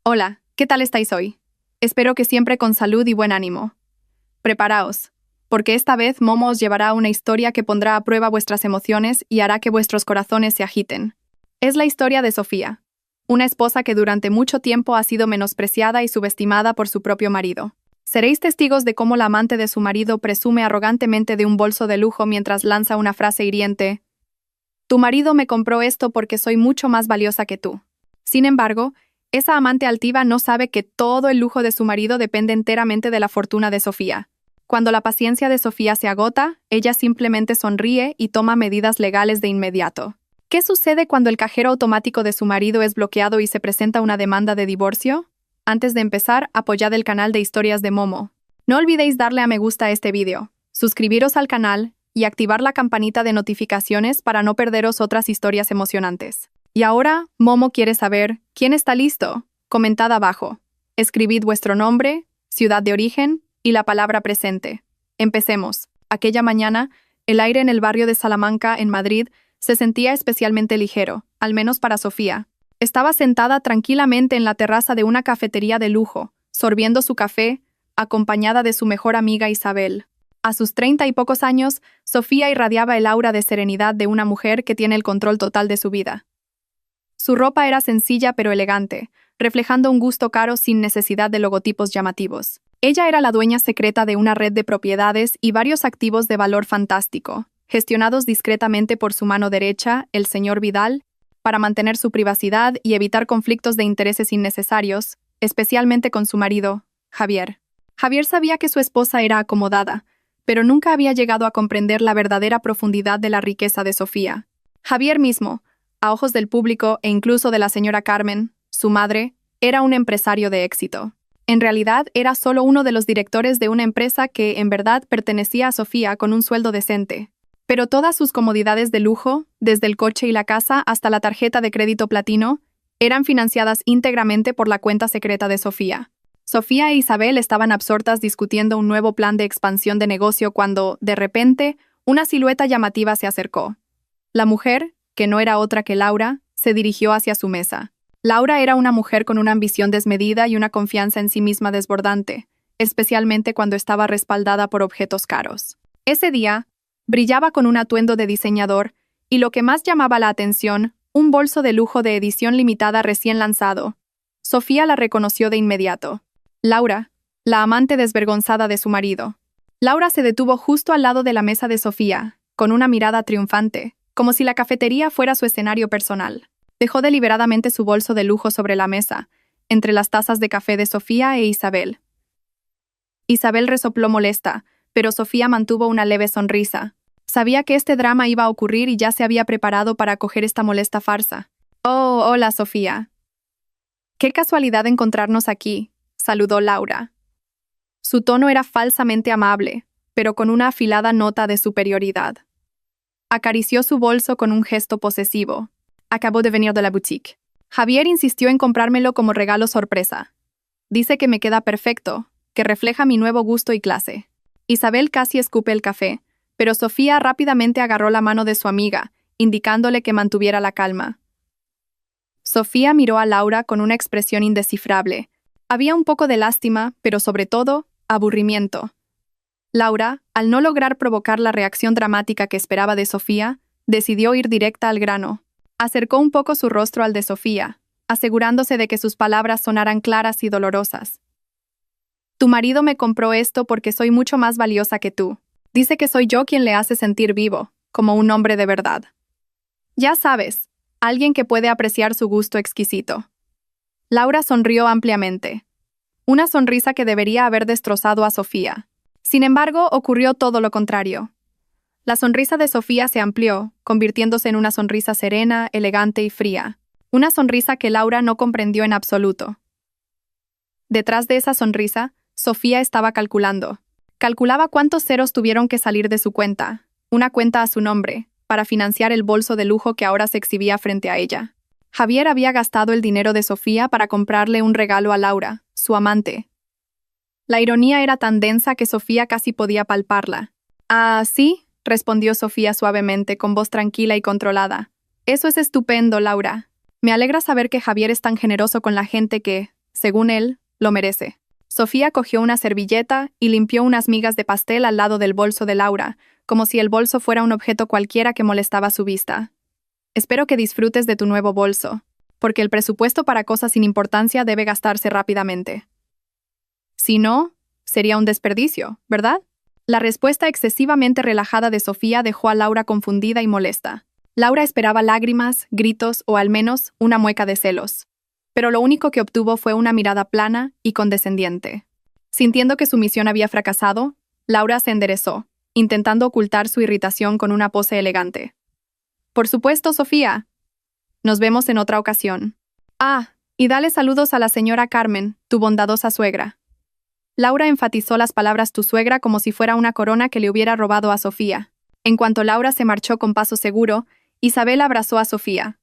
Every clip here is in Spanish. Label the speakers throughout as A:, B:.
A: Hola, ¿qué tal estáis hoy? Espero que siempre con salud y buen ánimo. Preparaos, porque esta vez Momo os llevará a una historia que pondrá a prueba vuestras emociones y hará que vuestros corazones se agiten. Es la historia de Sofía, una esposa que durante mucho tiempo ha sido menospreciada y subestimada por su propio marido. Seréis testigos de cómo la amante de su marido presume arrogantemente de un bolso de lujo mientras lanza una frase hiriente: «Tu marido me compró esto porque soy mucho más valiosa que tú». Sin embargo, esa amante altiva no sabe que todo el lujo de su marido depende enteramente de la fortuna de Sofía. Cuando la paciencia de Sofía se agota, ella simplemente sonríe y toma medidas legales de inmediato. ¿Qué sucede cuando el cajero automático de su marido es bloqueado y se presenta una demanda de divorcio? Antes de empezar, apoyad el canal de Historias de Momo. No olvidéis darle a me gusta a este vídeo, suscribiros al canal y activar la campanita de notificaciones para no perderos otras historias emocionantes. Y ahora, Momo quiere saber, ¿quién está listo? Comentad abajo. Escribid vuestro nombre, ciudad de origen y la palabra presente. Empecemos. Aquella mañana, el aire en el barrio de Salamanca, en Madrid, se sentía especialmente ligero, al menos para Sofía. Estaba sentada tranquilamente en la terraza de una cafetería de lujo, sorbiendo su café, acompañada de su mejor amiga Isabel. A sus 30 y pocos años, Sofía irradiaba el aura de serenidad de una mujer que tiene el control total de su vida. Su ropa era sencilla pero elegante, reflejando un gusto caro sin necesidad de logotipos llamativos. Ella era la dueña secreta de una red de propiedades y varios activos de valor fantástico, gestionados discretamente por su mano derecha, el señor Vidal, para mantener su privacidad y evitar conflictos de intereses innecesarios, especialmente con su marido, Javier. Javier sabía que su esposa era acomodada, pero nunca había llegado a comprender la verdadera profundidad de la riqueza de Sofía. Javier mismo, a ojos del público e incluso de la señora Carmen, su madre, era un empresario de éxito. En realidad, era solo uno de los directores de una empresa que, en verdad, pertenecía a Sofía con un sueldo decente. Pero todas sus comodidades de lujo, desde el coche y la casa hasta la tarjeta de crédito platino, eran financiadas íntegramente por la cuenta secreta de Sofía. Sofía e Isabel estaban absortas discutiendo un nuevo plan de expansión de negocio cuando, de repente, una silueta llamativa se acercó. La mujer, que no era otra que Laura, se dirigió hacia su mesa. Laura era una mujer con una ambición desmedida y una confianza en sí misma desbordante, especialmente cuando estaba respaldada por objetos caros. Ese día, brillaba con un atuendo de diseñador y, lo que más llamaba la atención, un bolso de lujo de edición limitada recién lanzado. Sofía la reconoció de inmediato. Laura, la amante desvergonzada de su marido. Laura se detuvo justo al lado de la mesa de Sofía, con una mirada triunfante, como si la cafetería fuera su escenario personal. Dejó deliberadamente su bolso de lujo sobre la mesa, entre las tazas de café de Sofía e Isabel. Isabel resopló molesta, pero Sofía mantuvo una leve sonrisa. Sabía que este drama iba a ocurrir y ya se había preparado para acoger esta molesta farsa. «Oh, hola, Sofía. Qué casualidad encontrarnos aquí», saludó Laura. Su tono era falsamente amable, pero con una afilada nota de superioridad. Acarició su bolso con un gesto posesivo. «Acabo de venir de la boutique. Javier insistió en comprármelo como regalo sorpresa. Dice que me queda perfecto, que refleja mi nuevo gusto y clase». Isabel casi escupe el café, pero Sofía rápidamente agarró la mano de su amiga, indicándole que mantuviera la calma. Sofía miró a Laura con una expresión indescifrable. Había un poco de lástima, pero sobre todo, aburrimiento. Laura, al no lograr provocar la reacción dramática que esperaba de Sofía, decidió ir directa al grano. Acercó un poco su rostro al de Sofía, asegurándose de que sus palabras sonaran claras y dolorosas. «Tu marido me compró esto porque soy mucho más valiosa que tú. Dice que soy yo quien le hace sentir vivo, como un hombre de verdad. Ya sabes, alguien que puede apreciar su gusto exquisito». Laura sonrió ampliamente. Una sonrisa que debería haber destrozado a Sofía. Sin embargo, ocurrió todo lo contrario. La sonrisa de Sofía se amplió, convirtiéndose en una sonrisa serena, elegante y fría. Una sonrisa que Laura no comprendió en absoluto. Detrás de esa sonrisa, Sofía estaba calculando. Calculaba cuántos ceros tuvieron que salir de su cuenta, una cuenta a su nombre, para financiar el bolso de lujo que ahora se exhibía frente a ella. Javier había gastado el dinero de Sofía para comprarle un regalo a Laura, su amante. La ironía era tan densa que Sofía casi podía palparla. «Ah, sí», respondió Sofía suavemente, con voz tranquila y controlada. «Eso es estupendo, Laura. Me alegra saber que Javier es tan generoso con la gente que, según él, lo merece. Sofía cogió una servilleta y limpió unas migas de pastel al lado del bolso de Laura, como si el bolso fuera un objeto cualquiera que molestaba su vista. Espero que disfrutes de tu nuevo bolso, porque el presupuesto para cosas sin importancia debe gastarse rápidamente. Si no, sería un desperdicio, ¿verdad? La respuesta excesivamente relajada de Sofía dejó a Laura confundida y molesta. Laura esperaba lágrimas, gritos o al menos una mueca de celos. Pero lo único que obtuvo fue una mirada plana y condescendiente. Sintiendo que su misión había fracasado, Laura se enderezó, intentando ocultar su irritación con una pose elegante. Por supuesto, Sofía. Nos vemos en otra ocasión. Ah, y dale saludos a la señora Carmen, tu bondadosa suegra. Laura enfatizó las palabras tu suegra como si fuera una corona que le hubiera robado a Sofía. En cuanto Laura se marchó con paso seguro, Isabel abrazó a Sofía.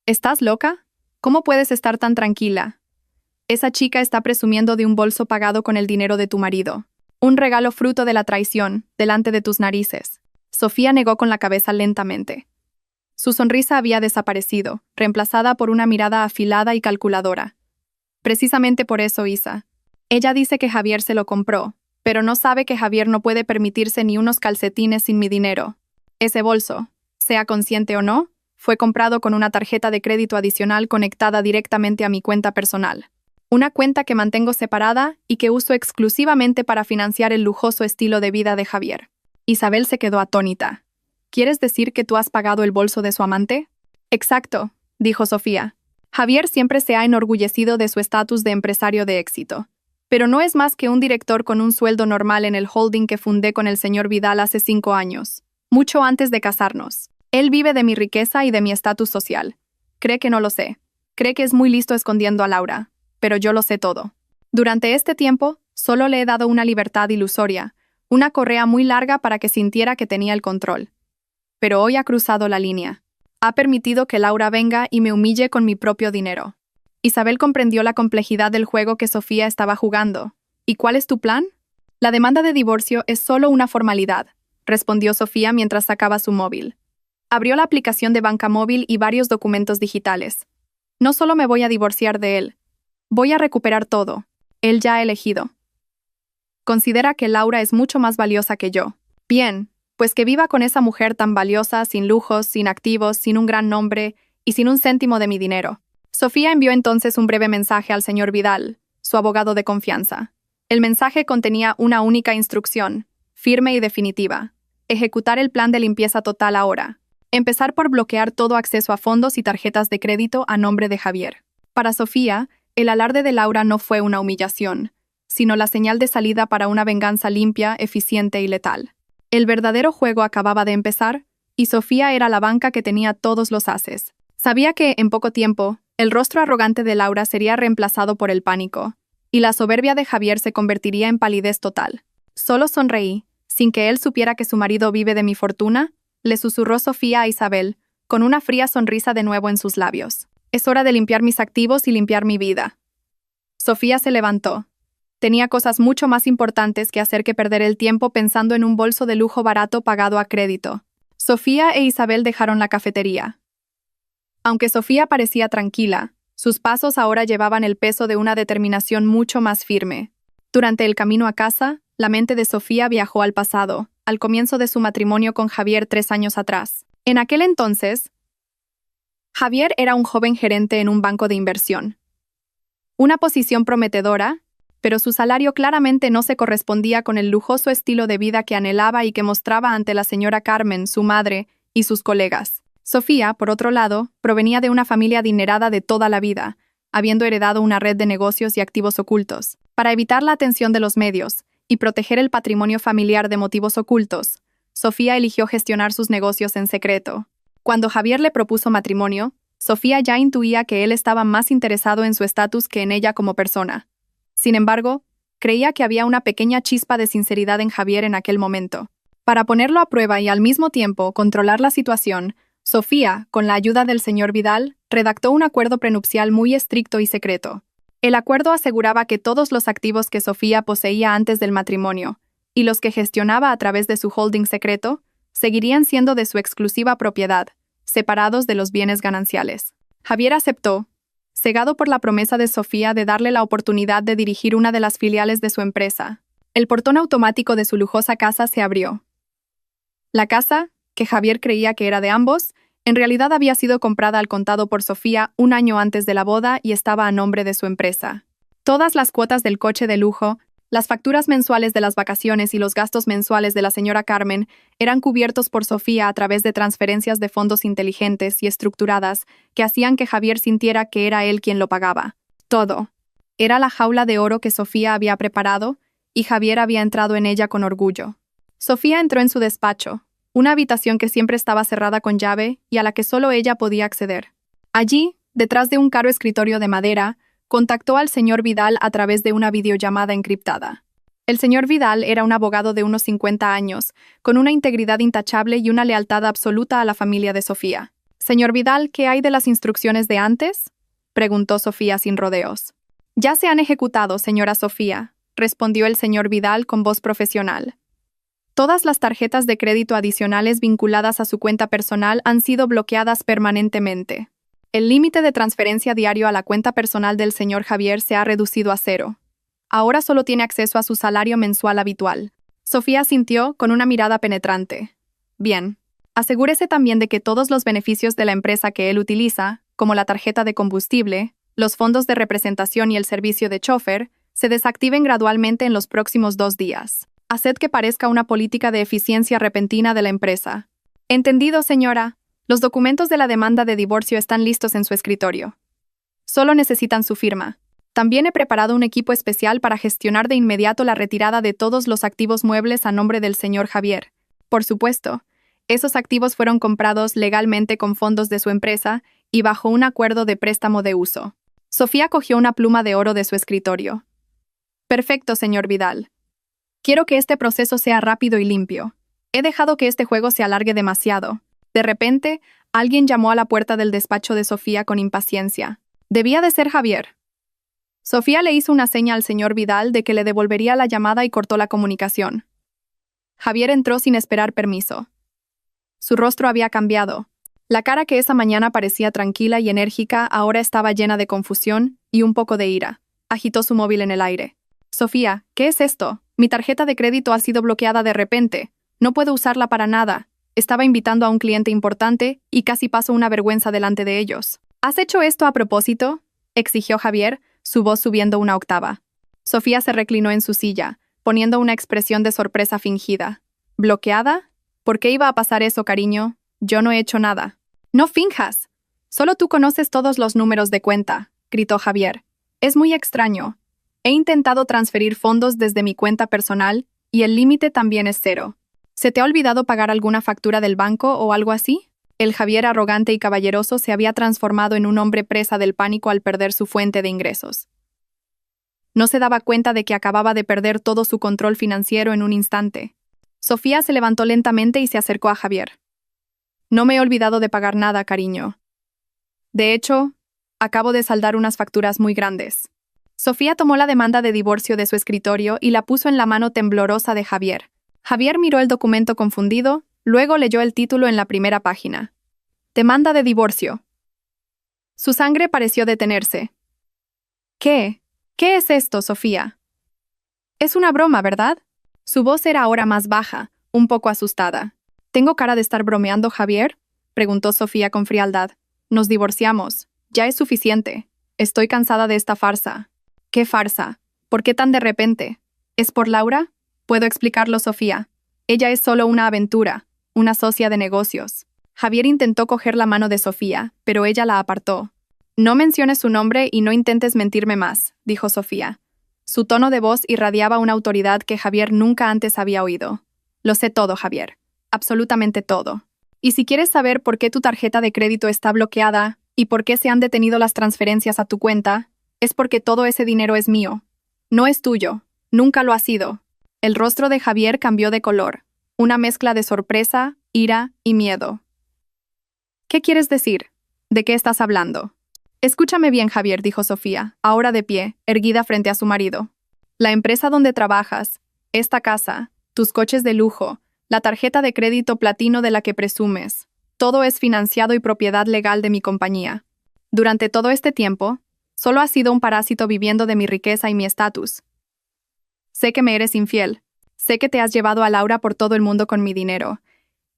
A: ¿Estás loca? ¿Cómo puedes estar tan tranquila? Esa chica está presumiendo de un bolso pagado con el dinero de tu marido. Un regalo fruto de la traición, delante de tus narices. Sofía negó con la cabeza lentamente. Su sonrisa había desaparecido, reemplazada por una mirada afilada y calculadora. Precisamente por eso, Isa. Ella dice que Javier se lo compró, pero no sabe que Javier no puede permitirse ni unos calcetines sin mi dinero. Ese bolso, sea consciente o no, fue comprado con una tarjeta de crédito adicional conectada directamente a mi cuenta personal. Una cuenta que mantengo separada y que uso exclusivamente para financiar el lujoso estilo de vida de Javier. Isabel se quedó atónita. ¿Quieres decir que tú has pagado el bolso de su amante? Exacto, dijo Sofía. Javier siempre se ha enorgullecido de su estatus de empresario de éxito. Pero no es más que un director con un sueldo normal en el holding que fundé con el señor Vidal hace 5 años, mucho antes de casarnos. Él vive de mi riqueza y de mi estatus social. Cree que no lo sé. Cree que es muy listo escondiendo a Laura, pero yo lo sé todo. Durante este tiempo, solo le he dado una libertad ilusoria, una correa muy larga para que sintiera que tenía el control. Pero hoy ha cruzado la línea. Ha permitido que Laura venga y me humille con mi propio dinero. Isabel comprendió la complejidad del juego que Sofía estaba jugando. ¿Y cuál es tu plan? La demanda de divorcio es solo una formalidad, respondió Sofía mientras sacaba su móvil. Abrió la aplicación de banca móvil y varios documentos digitales. No solo me voy a divorciar de él. Voy a recuperar todo. Él ya ha elegido. Considera que Laura es mucho más valiosa que yo. Bien, pues que viva con esa mujer tan valiosa, sin lujos, sin activos, sin un gran nombre y sin un céntimo de mi dinero. Sofía envió entonces un breve mensaje al señor Vidal, su abogado de confianza. El mensaje contenía una única instrucción, firme y definitiva: ejecutar el plan de limpieza total ahora. Empezar por bloquear todo acceso a fondos y tarjetas de crédito a nombre de Javier. Para Sofía, el alarde de Laura no fue una humillación, sino la señal de salida para una venganza limpia, eficiente y letal. El verdadero juego acababa de empezar, y Sofía era la banca que tenía todos los ases. Sabía que, en poco tiempo, el rostro arrogante de Laura sería reemplazado por el pánico, y la soberbia de Javier se convertiría en palidez total. Solo sonreí, sin que él supiera que su marido vive de mi fortuna, le susurró Sofía a Isabel, con una fría sonrisa de nuevo en sus labios. Es hora de limpiar mis activos y limpiar mi vida. Sofía se levantó. Tenía cosas mucho más importantes que hacer que perder el tiempo pensando en un bolso de lujo barato pagado a crédito. Sofía e Isabel dejaron la cafetería. Aunque Sofía parecía tranquila, sus pasos ahora llevaban el peso de una determinación mucho más firme. Durante el camino a casa, la mente de Sofía viajó al pasado, al comienzo de su matrimonio con Javier 3 años atrás. En aquel entonces, Javier era un joven gerente en un banco de inversión. Una posición prometedora, pero su salario claramente no se correspondía con el lujoso estilo de vida que anhelaba y que mostraba ante la señora Carmen, su madre, y sus colegas. Sofía, por otro lado, provenía de una familia adinerada de toda la vida, habiendo heredado una red de negocios y activos ocultos. Para evitar la atención de los medios y proteger el patrimonio familiar de motivos ocultos, Sofía eligió gestionar sus negocios en secreto. Cuando Javier le propuso matrimonio, Sofía ya intuía que él estaba más interesado en su estatus que en ella como persona. Sin embargo, creía que había una pequeña chispa de sinceridad en Javier en aquel momento. Para ponerlo a prueba y al mismo tiempo controlar la situación, Sofía, con la ayuda del señor Vidal, redactó un acuerdo prenupcial muy estricto y secreto. El acuerdo aseguraba que todos los activos que Sofía poseía antes del matrimonio, y los que gestionaba a través de su holding secreto, seguirían siendo de su exclusiva propiedad, separados de los bienes gananciales. Javier aceptó, cegado por la promesa de Sofía de darle la oportunidad de dirigir una de las filiales de su empresa. El portón automático de su lujosa casa se abrió. La casa, que Javier creía que era de ambos, en realidad había sido comprada al contado por Sofía un año antes de la boda y estaba a nombre de su empresa. Todas las cuotas del coche de lujo, las facturas mensuales de las vacaciones y los gastos mensuales de la señora Carmen eran cubiertos por Sofía a través de transferencias de fondos inteligentes y estructuradas que hacían que Javier sintiera que era él quien lo pagaba. Todo. Era la jaula de oro que Sofía había preparado y Javier había entrado en ella con orgullo. Sofía entró en su despacho, una habitación que siempre estaba cerrada con llave y a la que solo ella podía acceder. Allí, detrás de un caro escritorio de madera, contactó al señor Vidal a través de una videollamada encriptada. El señor Vidal era un abogado de unos 50 años, con una integridad intachable y una lealtad absoluta a la familia de Sofía. «Señor Vidal, ¿qué hay de las instrucciones de antes?», preguntó Sofía sin rodeos. «Ya se han ejecutado, señora Sofía», respondió el señor Vidal con voz profesional. Todas las tarjetas de crédito adicionales vinculadas a su cuenta personal han sido bloqueadas permanentemente. El límite de transferencia diario a la cuenta personal del señor Javier se ha reducido a 0. Ahora solo tiene acceso a su salario mensual habitual. Sofía sintió con una mirada penetrante. Bien. Asegúrese también de que todos los beneficios de la empresa que él utiliza, como la tarjeta de combustible, los fondos de representación y el servicio de chofer, se desactiven gradualmente en los próximos 2 días. Haced que parezca una política de eficiencia repentina de la empresa. Entendido, señora. Los documentos de la demanda de divorcio están listos en su escritorio. Solo necesitan su firma. También he preparado un equipo especial para gestionar de inmediato la retirada de todos los activos muebles a nombre del señor Javier. Por supuesto, esos activos fueron comprados legalmente con fondos de su empresa y bajo un acuerdo de préstamo de uso. Sofía cogió una pluma de oro de su escritorio. Perfecto, señor Vidal. Quiero que este proceso sea rápido y limpio. He dejado que este juego se alargue demasiado. De repente, alguien llamó a la puerta del despacho de Sofía con impaciencia. Debía de ser Javier. Sofía le hizo una seña al señor Vidal de que le devolvería la llamada y cortó la comunicación. Javier entró sin esperar permiso. Su rostro había cambiado. La cara que esa mañana parecía tranquila y enérgica ahora estaba llena de confusión y un poco de ira. Agitó su móvil en el aire. Sofía, ¿qué es esto? Mi tarjeta de crédito ha sido bloqueada de repente. No puedo usarla para nada. Estaba invitando a un cliente importante y casi paso una vergüenza delante de ellos. ¿Has hecho esto a propósito?, exigió Javier, su voz subiendo una octava. Sofía se reclinó en su silla, poniendo una expresión de sorpresa fingida. ¿Bloqueada? ¿Por qué iba a pasar eso, cariño? Yo no he hecho nada. No finjas. Solo tú conoces todos los números de cuenta, gritó Javier. Es muy extraño. He intentado transferir fondos desde mi cuenta personal y el límite también es 0. ¿Se te ha olvidado pagar alguna factura del banco o algo así? El Javier arrogante y caballeroso se había transformado en un hombre presa del pánico al perder su fuente de ingresos. No se daba cuenta de que acababa de perder todo su control financiero en un instante. Sofía se levantó lentamente y se acercó a Javier. No me he olvidado de pagar nada, cariño. De hecho, acabo de saldar unas facturas muy grandes. Sofía tomó la demanda de divorcio de su escritorio y la puso en la mano temblorosa de Javier. Javier miró el documento confundido, luego leyó el título en la primera página. Demanda de divorcio. Su sangre pareció detenerse. ¿Qué? ¿Qué es esto, Sofía? Es una broma, ¿verdad? Su voz era ahora más baja, un poco asustada. ¿Tengo cara de estar bromeando, Javier?, preguntó Sofía con frialdad. Nos divorciamos. Ya es suficiente. Estoy cansada de esta farsa. ¿Qué farsa? ¿Por qué tan de repente? ¿Es por Laura? Puedo explicarlo, Sofía. Ella es solo una aventura, una socia de negocios. Javier intentó coger la mano de Sofía, pero ella la apartó. No menciones su nombre y no intentes mentirme más, dijo Sofía. Su tono de voz irradiaba una autoridad que Javier nunca antes había oído. Lo sé todo, Javier. Absolutamente todo. Y si quieres saber por qué tu tarjeta de crédito está bloqueada y por qué se han detenido las transferencias a tu cuenta, es porque todo ese dinero es mío. No es tuyo. Nunca lo ha sido. El rostro de Javier cambió de color, una mezcla de sorpresa, ira y miedo. ¿Qué quieres decir? ¿De qué estás hablando? Escúchame bien, Javier, dijo Sofía, ahora de pie, erguida frente a su marido. La empresa donde trabajas, esta casa, tus coches de lujo, la tarjeta de crédito platino de la que presumes, todo es financiado y propiedad legal de mi compañía. Durante todo este tiempo, Solo has sido un parásito viviendo de mi riqueza y mi estatus. Sé que me eres infiel. Sé que te has llevado a Laura por todo el mundo con mi dinero.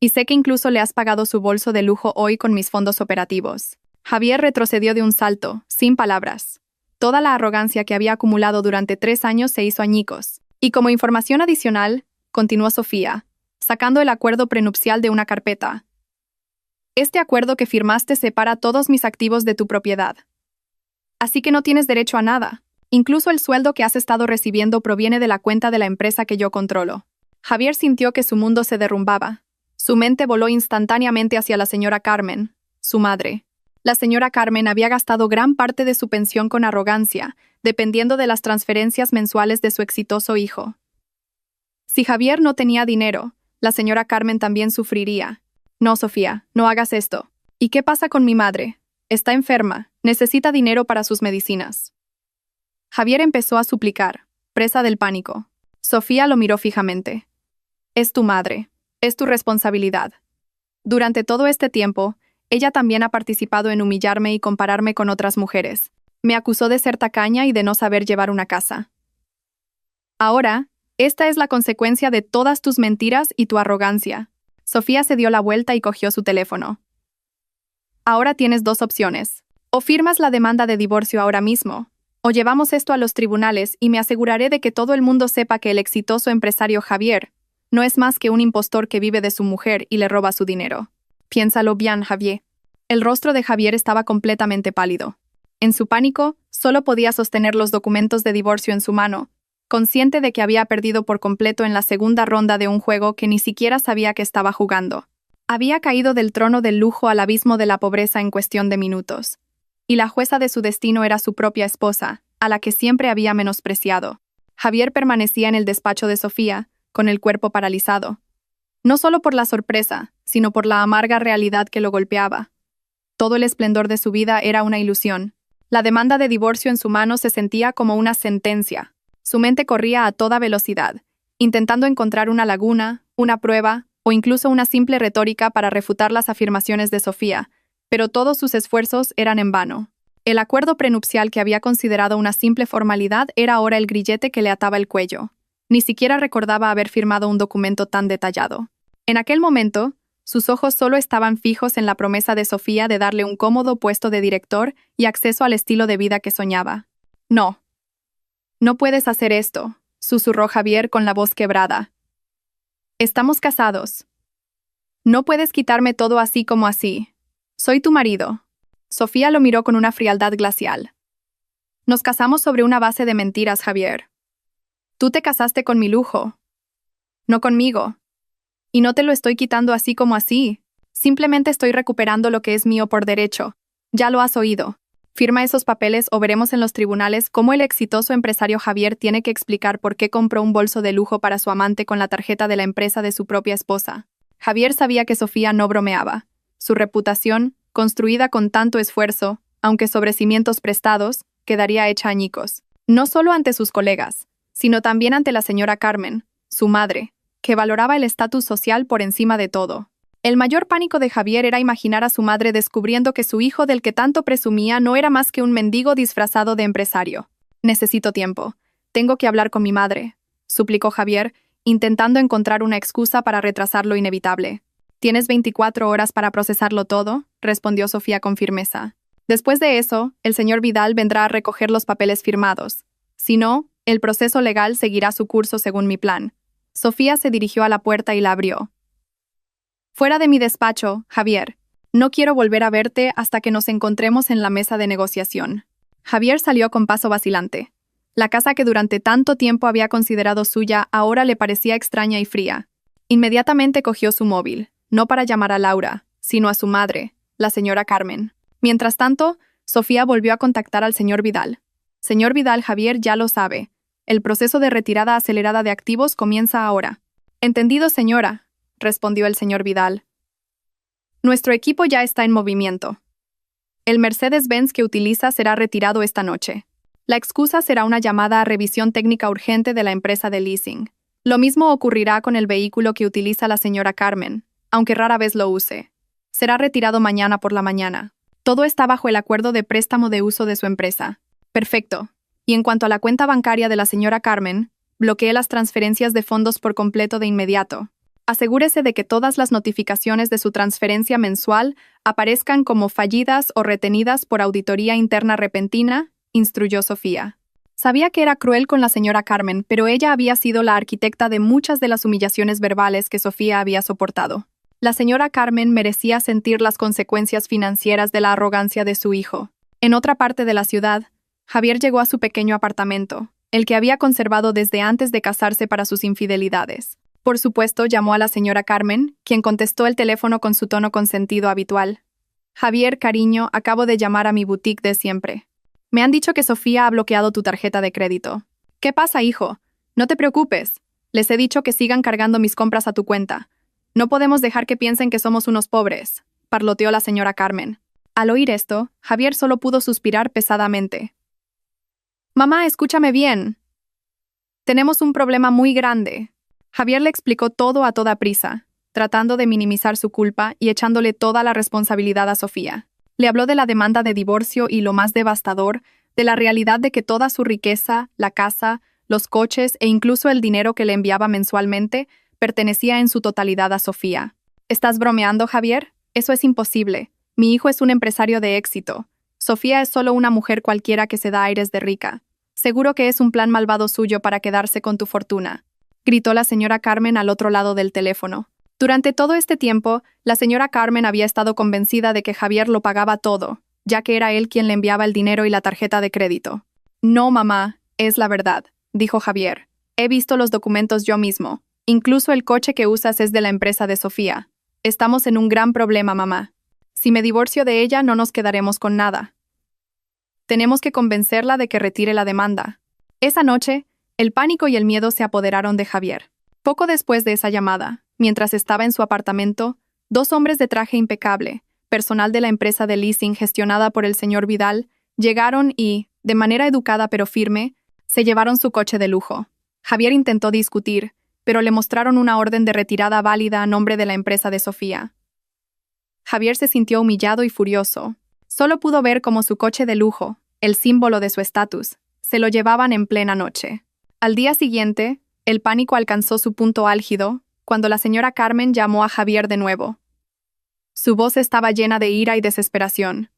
A: Y sé que incluso le has pagado su bolso de lujo hoy con mis fondos operativos. Javier retrocedió de un salto, sin palabras. Toda la arrogancia que había acumulado durante 3 años se hizo añicos. Y como información adicional, continuó Sofía, sacando el acuerdo prenupcial de una carpeta. Este acuerdo que firmaste separa todos mis activos de tu propiedad. Así que no tienes derecho a nada. Incluso el sueldo que has estado recibiendo proviene de la cuenta de la empresa que yo controlo. Javier sintió que su mundo se derrumbaba. Su mente voló instantáneamente hacia la señora Carmen, su madre. La señora Carmen había gastado gran parte de su pensión con arrogancia, dependiendo de las transferencias mensuales de su exitoso hijo. Si Javier no tenía dinero, la señora Carmen también sufriría. No, Sofía, no hagas esto. ¿Y qué pasa con mi madre? Está enferma, necesita dinero para sus medicinas. Javier empezó a suplicar, presa del pánico. Sofía lo miró fijamente. Es tu madre, es tu responsabilidad. Durante todo este tiempo, ella también ha participado en humillarme y compararme con otras mujeres. Me acusó de ser tacaña y de no saber llevar una casa. Ahora, esta es la consecuencia de todas tus mentiras y tu arrogancia. Sofía se dio la vuelta y cogió su teléfono. Ahora tienes 2 opciones. O firmas la demanda de divorcio ahora mismo, o llevamos esto a los tribunales y me aseguraré de que todo el mundo sepa que el exitoso empresario Javier no es más que un impostor que vive de su mujer y le roba su dinero. Piénsalo bien, Javier. El rostro de Javier estaba completamente pálido. En su pánico, solo podía sostener los documentos de divorcio en su mano, consciente de que había perdido por completo en la segunda ronda de un juego que ni siquiera sabía que estaba jugando. Había caído del trono del lujo al abismo de la pobreza en cuestión de minutos. Y la jueza de su destino era su propia esposa, a la que siempre había menospreciado. Javier permanecía en el despacho de Sofía, con el cuerpo paralizado. No solo por la sorpresa, sino por la amarga realidad que lo golpeaba. Todo el esplendor de su vida era una ilusión. La demanda de divorcio en su mano se sentía como una sentencia. Su mente corría a toda velocidad, intentando encontrar una laguna, una prueba, o incluso una simple retórica para refutar las afirmaciones de Sofía, pero todos sus esfuerzos eran en vano. El acuerdo prenupcial que había considerado una simple formalidad era ahora el grillete que le ataba el cuello. Ni siquiera recordaba haber firmado un documento tan detallado. En aquel momento, sus ojos solo estaban fijos en la promesa de Sofía de darle un cómodo puesto de director y acceso al estilo de vida que soñaba. No. No puedes hacer esto, susurró Javier con la voz quebrada. Estamos casados. No puedes quitarme todo así como así. Soy tu marido. Sofía lo miró con una frialdad glacial. Nos casamos sobre una base de mentiras, Javier. Tú te casaste con mi lujo. No conmigo. Y no te lo estoy quitando así como así. Simplemente estoy recuperando lo que es mío por derecho. Ya lo has oído. Firma esos papeles o veremos en los tribunales cómo el exitoso empresario Javier tiene que explicar por qué compró un bolso de lujo para su amante con la tarjeta de la empresa de su propia esposa. Javier sabía que Sofía no bromeaba. Su reputación, construida con tanto esfuerzo, aunque sobre cimientos prestados, quedaría hecha añicos. No solo ante sus colegas, sino también ante la señora Carmen, su madre, que valoraba el estatus social por encima de todo. El mayor pánico de Javier era imaginar a su madre descubriendo que su hijo del que tanto presumía no era más que un mendigo disfrazado de empresario. Necesito tiempo. Tengo que hablar con mi madre, suplicó Javier, intentando encontrar una excusa para retrasar lo inevitable. «Tienes 24 horas para procesarlo todo», respondió Sofía con firmeza. «Después de eso, el señor Vidal vendrá a recoger los papeles firmados. Si no, el proceso legal seguirá su curso según mi plan». Sofía se dirigió a la puerta y la abrió. «Fuera de mi despacho, Javier. No quiero volver a verte hasta que nos encontremos en la mesa de negociación». Javier salió con paso vacilante. La casa que durante tanto tiempo había considerado suya ahora le parecía extraña y fría. Inmediatamente cogió su móvil. No para llamar a Laura, sino a su madre, la señora Carmen. Mientras tanto, Sofía volvió a contactar al señor Vidal. «Señor Vidal, Javier ya lo sabe. El proceso de retirada acelerada de activos comienza ahora». «Entendido, señora», respondió el señor Vidal. «Nuestro equipo ya está en movimiento. El Mercedes-Benz que utiliza será retirado esta noche. La excusa será una llamada a revisión técnica urgente de la empresa de leasing. Lo mismo ocurrirá con el vehículo que utiliza la señora Carmen, aunque rara vez lo use. Será retirado mañana por la mañana. Todo está bajo el acuerdo de préstamo de uso de su empresa. Perfecto. Y en cuanto a la cuenta bancaria de la señora Carmen, bloquee las transferencias de fondos por completo de inmediato. Asegúrese de que todas las notificaciones de su transferencia mensual aparezcan como fallidas o retenidas por auditoría interna repentina, instruyó Sofía. Sabía que era cruel con la señora Carmen, pero ella había sido la arquitecta de muchas de las humillaciones verbales que Sofía había soportado. La señora Carmen merecía sentir las consecuencias financieras de la arrogancia de su hijo. En otra parte de la ciudad, Javier llegó a su pequeño apartamento, el que había conservado desde antes de casarse para sus infidelidades. Por supuesto, llamó a la señora Carmen, quien contestó el teléfono con su tono consentido habitual. Javier, cariño, acabo de llamar a mi boutique de siempre. Me han dicho que Sofía ha bloqueado tu tarjeta de crédito. ¿Qué pasa, hijo? No te preocupes. Les he dicho que sigan cargando mis compras a tu cuenta. No podemos dejar que piensen que somos unos pobres, parloteó la señora Carmen. Al oír esto, Javier solo pudo suspirar pesadamente. Mamá, escúchame bien. Tenemos un problema muy grande. Javier le explicó todo a toda prisa, tratando de minimizar su culpa y echándole toda la responsabilidad a Sofía. Le habló de la demanda de divorcio y, lo más devastador, de la realidad de que toda su riqueza, la casa, los coches e incluso el dinero que le enviaba mensualmente pertenecía en su totalidad a Sofía. ¿Estás bromeando, Javier? Eso es imposible. Mi hijo es un empresario de éxito. Sofía es solo una mujer cualquiera que se da aires de rica. Seguro que es un plan malvado suyo para quedarse con tu fortuna, gritó la señora Carmen al otro lado del teléfono. Durante todo este tiempo, la señora Carmen había estado convencida de que Javier lo pagaba todo, ya que era él quien le enviaba el dinero y la tarjeta de crédito. No, mamá, es la verdad, dijo Javier. He visto los documentos yo mismo. Incluso el coche que usas es de la empresa de Sofía. Estamos en un gran problema, mamá. Si me divorcio de ella, no nos quedaremos con nada. Tenemos que convencerla de que retire la demanda. Esa noche, el pánico y el miedo se apoderaron de Javier. Poco después de esa llamada, mientras estaba en su apartamento, dos hombres de traje impecable, personal de la empresa de leasing gestionada por el señor Vidal, llegaron y, de manera educada pero firme, se llevaron su coche de lujo. Javier intentó discutir, pero le mostraron una orden de retirada válida a nombre de la empresa de Sofía. Javier se sintió humillado y furioso. Solo pudo ver cómo su coche de lujo, el símbolo de su estatus, se lo llevaban en plena noche. Al día siguiente, el pánico alcanzó su punto álgido cuando la señora Carmen llamó a Javier de nuevo. Su voz estaba llena de ira y desesperación.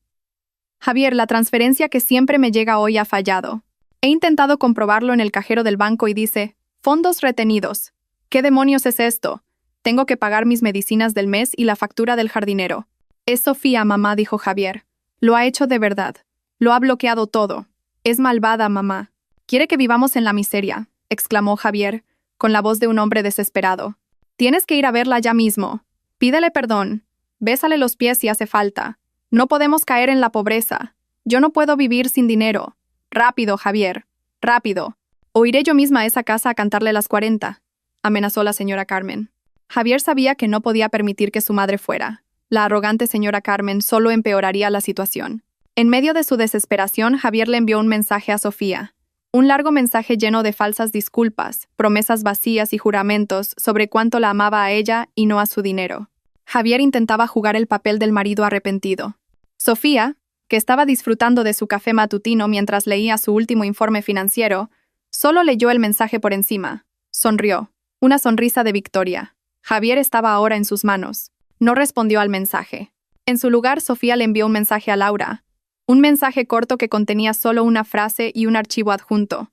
A: Javier, la transferencia que siempre me llega hoy ha fallado. He intentado comprobarlo en el cajero del banco y dice, fondos retenidos. ¿Qué demonios es esto? Tengo que pagar mis medicinas del mes y la factura del jardinero. Es Sofía, mamá, dijo Javier. Lo ha hecho de verdad. Lo ha bloqueado todo. Es malvada, mamá. Quiere que vivamos en la miseria, exclamó Javier, con la voz de un hombre desesperado. Tienes que ir a verla ya mismo. Pídele perdón. Bésale los pies si hace falta. No podemos caer en la pobreza. Yo no puedo vivir sin dinero. Rápido, Javier. Rápido. O iré yo misma a esa casa a cantarle las 40, amenazó la señora Carmen. Javier sabía que no podía permitir que su madre fuera. La arrogante señora Carmen solo empeoraría la situación. En medio de su desesperación, Javier le envió un mensaje a Sofía. Un largo mensaje lleno de falsas disculpas, promesas vacías y juramentos sobre cuánto la amaba a ella y no a su dinero. Javier intentaba jugar el papel del marido arrepentido. Sofía, que estaba disfrutando de su café matutino mientras leía su último informe financiero, solo leyó el mensaje por encima. Sonrió. Una sonrisa de victoria. Javier estaba ahora en sus manos. No respondió al mensaje. En su lugar, Sofía le envió un mensaje a Laura. Un mensaje corto que contenía solo una frase y un archivo adjunto.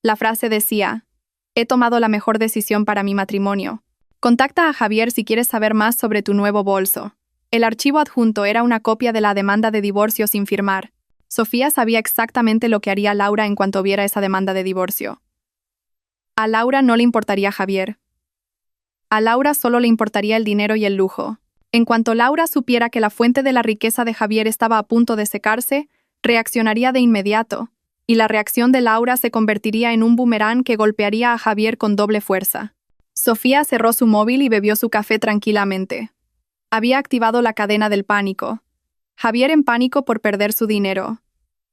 A: La frase decía: he tomado la mejor decisión para mi matrimonio. Contacta a Javier si quieres saber más sobre tu nuevo bolso. El archivo adjunto era una copia de la demanda de divorcio sin firmar. Sofía sabía exactamente lo que haría Laura en cuanto viera esa demanda de divorcio. A Laura no le importaría Javier. A Laura solo le importaría el dinero y el lujo. En cuanto Laura supiera que la fuente de la riqueza de Javier estaba a punto de secarse, reaccionaría de inmediato, y la reacción de Laura se convertiría en un boomerang que golpearía a Javier con doble fuerza. Sofía cerró su móvil y bebió su café tranquilamente. Había activado la cadena del pánico. Javier en pánico por perder su dinero.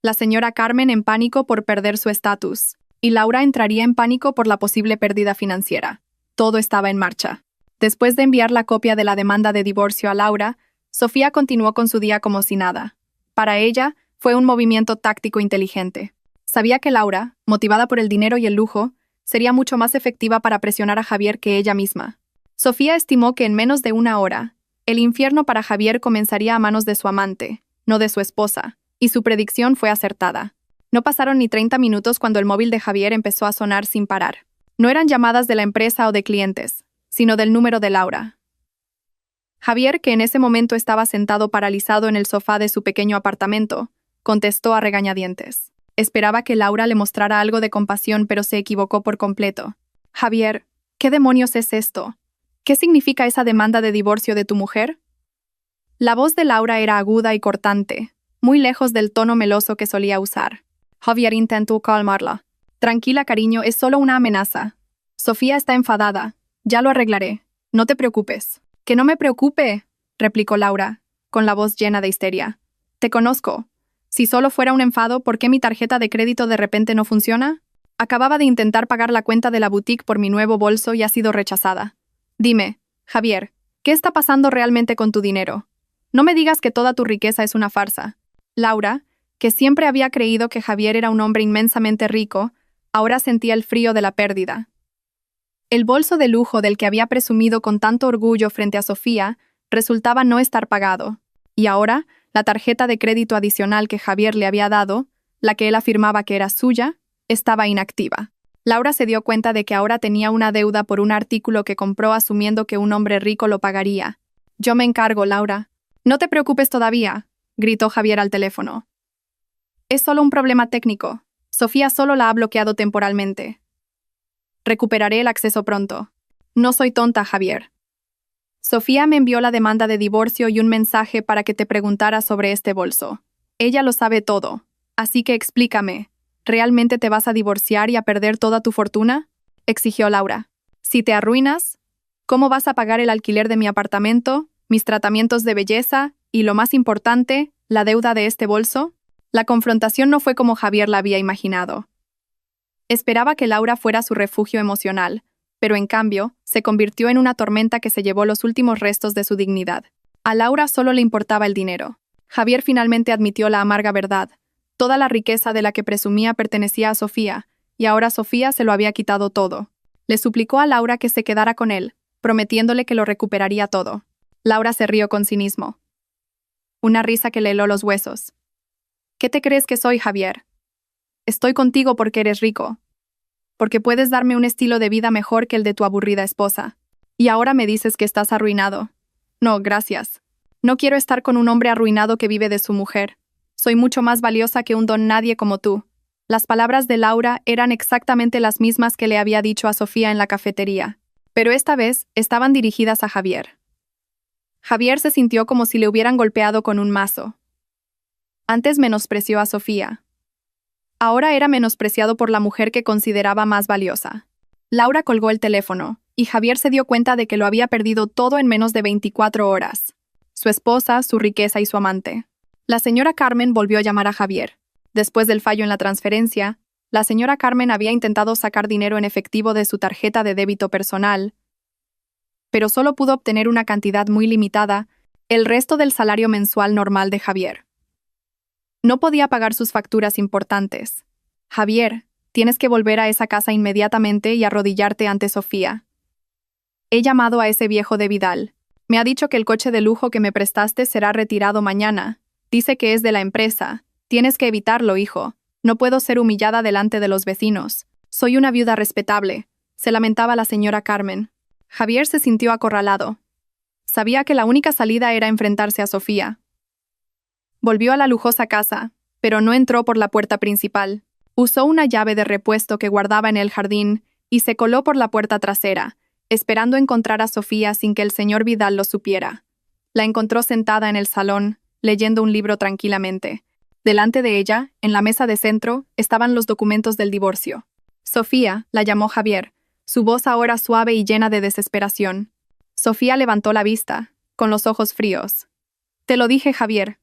A: La señora Carmen en pánico por perder su estatus. Y Laura entraría en pánico por la posible pérdida financiera. Todo estaba en marcha. Después de enviar la copia de la demanda de divorcio a Laura, Sofía continuó con su día como si nada. Para ella, fue un movimiento táctico inteligente. Sabía que Laura, motivada por el dinero y el lujo, sería mucho más efectiva para presionar a Javier que ella misma. Sofía estimó que en menos de una hora, el infierno para Javier comenzaría a manos de su amante, no de su esposa, y su predicción fue acertada. No pasaron ni 30 minutos cuando el móvil de Javier empezó a sonar sin parar. No eran llamadas de la empresa o de clientes, sino del número de Laura. Javier, que en ese momento estaba sentado paralizado en el sofá de su pequeño apartamento, contestó a regañadientes. Esperaba que Laura le mostrara algo de compasión, pero se equivocó por completo. Javier, ¿qué demonios es esto? ¿Qué significa esa demanda de divorcio de tu mujer? La voz de Laura era aguda y cortante, muy lejos del tono meloso que solía usar. Javier intentó calmarla. Tranquila, cariño, es solo una amenaza. Sofía está enfadada. Ya lo arreglaré. No te preocupes. Que no me preocupe, replicó Laura, con la voz llena de histeria. Te conozco. Si solo fuera un enfado, ¿por qué mi tarjeta de crédito de repente no funciona? Acababa de intentar pagar la cuenta de la boutique por mi nuevo bolso y ha sido rechazada. Dime, Javier, ¿qué está pasando realmente con tu dinero? No me digas que toda tu riqueza es una farsa. Laura, que siempre había creído que Javier era un hombre inmensamente rico, ahora sentía el frío de la pérdida. El bolso de lujo del que había presumido con tanto orgullo frente a Sofía resultaba no estar pagado, y ahora la tarjeta de crédito adicional que Javier le había dado, la que él afirmaba que era suya, estaba inactiva. Laura se dio cuenta de que ahora tenía una deuda por un artículo que compró asumiendo que un hombre rico lo pagaría. Yo me encargo, Laura. No te preocupes todavía, gritó Javier al teléfono. Es solo un problema técnico. Sofía solo la ha bloqueado temporalmente. Recuperaré el acceso pronto. No soy tonta, Javier. Sofía me envió la demanda de divorcio y un mensaje para que te preguntara sobre este bolso. Ella lo sabe todo. Así que explícame, ¿realmente te vas a divorciar y a perder toda tu fortuna? Exigió Laura. Si te arruinas, ¿cómo vas a pagar el alquiler de mi apartamento, mis tratamientos de belleza y, lo más importante, la deuda de este bolso? La confrontación no fue como Javier la había imaginado. Esperaba que Laura fuera su refugio emocional, pero en cambio, se convirtió en una tormenta que se llevó los últimos restos de su dignidad. A Laura solo le importaba el dinero. Javier finalmente admitió la amarga verdad. Toda la riqueza de la que presumía pertenecía a Sofía, y ahora Sofía se lo había quitado todo. Le suplicó a Laura que se quedara con él, prometiéndole que lo recuperaría todo. Laura se rió con cinismo. Una risa que le heló los huesos. ¿Qué te crees que soy, Javier? Estoy contigo porque eres rico. Porque puedes darme un estilo de vida mejor que el de tu aburrida esposa. Y ahora me dices que estás arruinado. No, gracias. No quiero estar con un hombre arruinado que vive de su mujer. Soy mucho más valiosa que un don nadie como tú. Las palabras de Laura eran exactamente las mismas que le había dicho a Sofía en la cafetería, pero esta vez estaban dirigidas a Javier. Javier se sintió como si le hubieran golpeado con un mazo. Antes menospreció a Sofía. Ahora era menospreciado por la mujer que consideraba más valiosa. Laura colgó el teléfono, y Javier se dio cuenta de que lo había perdido todo en menos de 24 horas. Su esposa, su riqueza y su amante. La señora Carmen volvió a llamar a Javier. Después del fallo en la transferencia, la señora Carmen había intentado sacar dinero en efectivo de su tarjeta de débito personal, pero solo pudo obtener una cantidad muy limitada, el resto del salario mensual normal de Javier. No podía pagar sus facturas importantes. Javier, tienes que volver a esa casa inmediatamente y arrodillarte ante Sofía. He llamado a ese viejo de Vidal. Me ha dicho que el coche de lujo que me prestaste será retirado mañana. Dice que es de la empresa. Tienes que evitarlo, hijo. No puedo ser humillada delante de los vecinos. Soy una viuda respetable, se lamentaba la señora Carmen. Javier se sintió acorralado. Sabía que la única salida era enfrentarse a Sofía. Volvió a la lujosa casa, pero no entró por la puerta principal. Usó una llave de repuesto que guardaba en el jardín y se coló por la puerta trasera, esperando encontrar a Sofía sin que el señor Vidal lo supiera. La encontró sentada en el salón, leyendo un libro tranquilamente. Delante de ella, en la mesa de centro, estaban los documentos del divorcio. Sofía, la llamó Javier, su voz ahora suave y llena de desesperación. Sofía levantó la vista, con los ojos fríos. Te lo dije, Javier.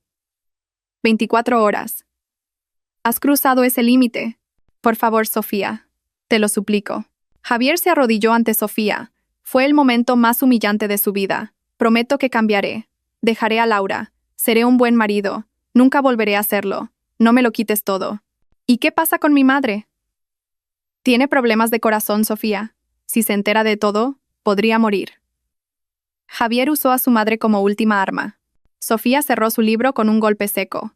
A: 24 horas. Has cruzado ese límite. Por favor, Sofía. Te lo suplico. Javier se arrodilló ante Sofía. Fue el momento más humillante de su vida. Prometo que cambiaré. Dejaré a Laura. Seré un buen marido. Nunca volveré a hacerlo. No me lo quites todo. ¿Y qué pasa con mi madre? Tiene problemas de corazón, Sofía. Si se entera de todo, podría morir. Javier usó a su madre como última arma. Sofía cerró su libro con un golpe seco.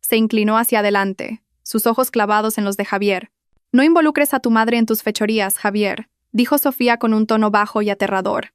A: Se inclinó hacia adelante, sus ojos clavados en los de Javier. No involucres a tu madre en tus fechorías, Javier, dijo Sofía con un tono bajo y aterrador.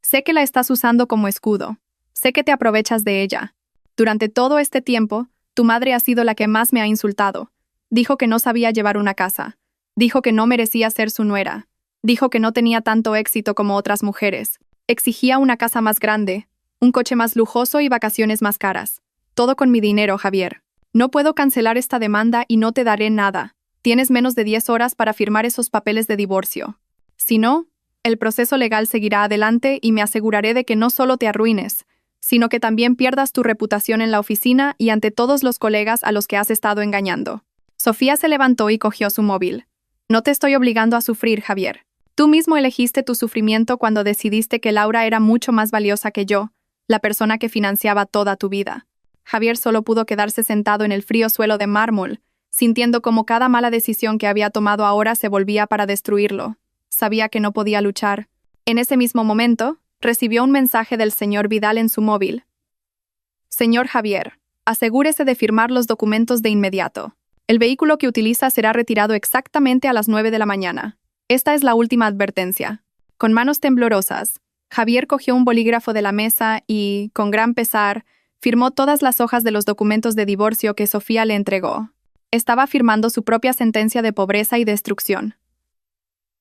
A: Sé que la estás usando como escudo. Sé que te aprovechas de ella. Durante todo este tiempo, tu madre ha sido la que más me ha insultado. Dijo que no sabía llevar una casa. Dijo que no merecía ser su nuera. Dijo que no tenía tanto éxito como otras mujeres. Exigía una casa más grande, un coche más lujoso y vacaciones más caras. Todo con mi dinero, Javier. No puedo cancelar esta demanda y no te daré nada. Tienes menos de 10 horas para firmar esos papeles de divorcio. Si no, el proceso legal seguirá adelante y me aseguraré de que no solo te arruines, sino que también pierdas tu reputación en la oficina y ante todos los colegas a los que has estado engañando. Sofía se levantó y cogió su móvil. No te estoy obligando a sufrir, Javier. Tú mismo elegiste tu sufrimiento cuando decidiste que Laura era mucho más valiosa que yo, la persona que financiaba toda tu vida. Javier solo pudo quedarse sentado en el frío suelo de mármol, sintiendo como cada mala decisión que había tomado ahora se volvía para destruirlo. Sabía que no podía luchar. En ese mismo momento, recibió un mensaje del señor Vidal en su móvil. Señor Javier, asegúrese de firmar los documentos de inmediato. El vehículo que utiliza será retirado exactamente a las 9 de la mañana. Esta es la última advertencia. Con manos temblorosas, Javier cogió un bolígrafo de la mesa y, con gran pesar, firmó todas las hojas de los documentos de divorcio que Sofía le entregó. Estaba firmando su propia sentencia de pobreza y destrucción.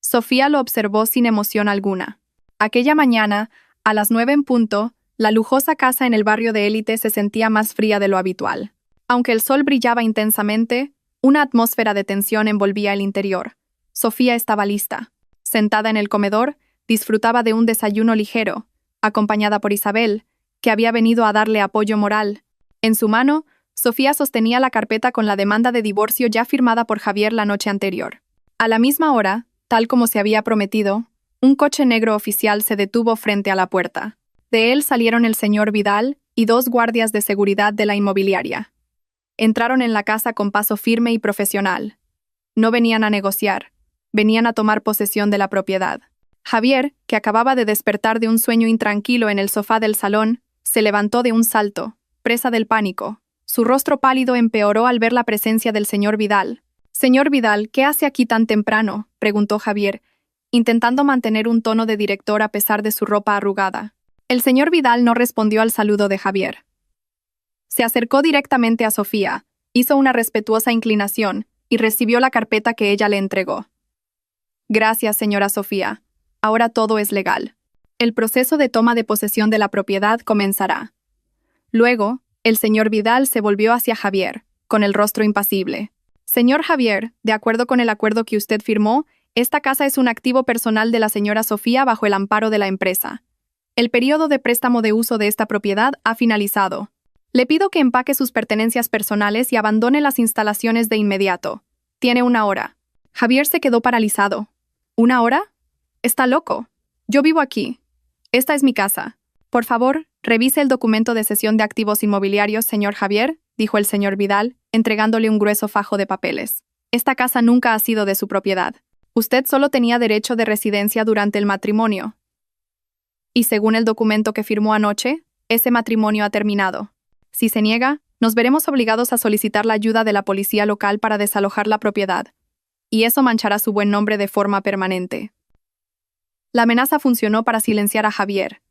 A: Sofía lo observó sin emoción alguna. Aquella mañana, a las 9 en punto, la lujosa casa en el barrio de élite se sentía más fría de lo habitual. Aunque el sol brillaba intensamente, una atmósfera de tensión envolvía el interior. Sofía estaba lista. Sentada en el comedor, disfrutaba de un desayuno ligero, acompañada por Isabel, que había venido a darle apoyo moral. En su mano, Sofía sostenía la carpeta con la demanda de divorcio ya firmada por Javier la noche anterior. A la misma hora, tal como se había prometido, un coche negro oficial se detuvo frente a la puerta. De él salieron el señor Vidal y 2 guardias de seguridad de la inmobiliaria. Entraron en la casa con paso firme y profesional. No venían a negociar, venían a tomar posesión de la propiedad. Javier, que acababa de despertar de un sueño intranquilo en el sofá del salón, se levantó de un salto, presa del pánico. Su rostro pálido empeoró al ver la presencia del señor Vidal. «Señor Vidal, ¿qué hace aquí tan temprano?», preguntó Javier, intentando mantener un tono de director a pesar de su ropa arrugada. El señor Vidal no respondió al saludo de Javier. Se acercó directamente a Sofía, hizo una respetuosa inclinación y recibió la carpeta que ella le entregó. «Gracias, señora Sofía. Ahora todo es legal. El proceso de toma de posesión de la propiedad comenzará». Luego, el señor Vidal se volvió hacia Javier, con el rostro impasible. «Señor Javier, de acuerdo con el acuerdo que usted firmó, esta casa es un activo personal de la señora Sofía bajo el amparo de la empresa. El periodo de préstamo de uso de esta propiedad ha finalizado. Le pido que empaque sus pertenencias personales y abandone las instalaciones de inmediato. Tiene 1 hora». Javier se quedó paralizado. ¿1 hora? Está loco. Yo vivo aquí. Esta es mi casa. Por favor, revise el documento de cesión de activos inmobiliarios, señor Javier, dijo el señor Vidal, entregándole un grueso fajo de papeles. Esta casa nunca ha sido de su propiedad. Usted solo tenía derecho de residencia durante el matrimonio. Y según el documento que firmó anoche, ese matrimonio ha terminado. Si se niega, nos veremos obligados a solicitar la ayuda de la policía local para desalojar la propiedad. Y eso manchará su buen nombre de forma permanente. La amenaza funcionó para silenciar a Javier.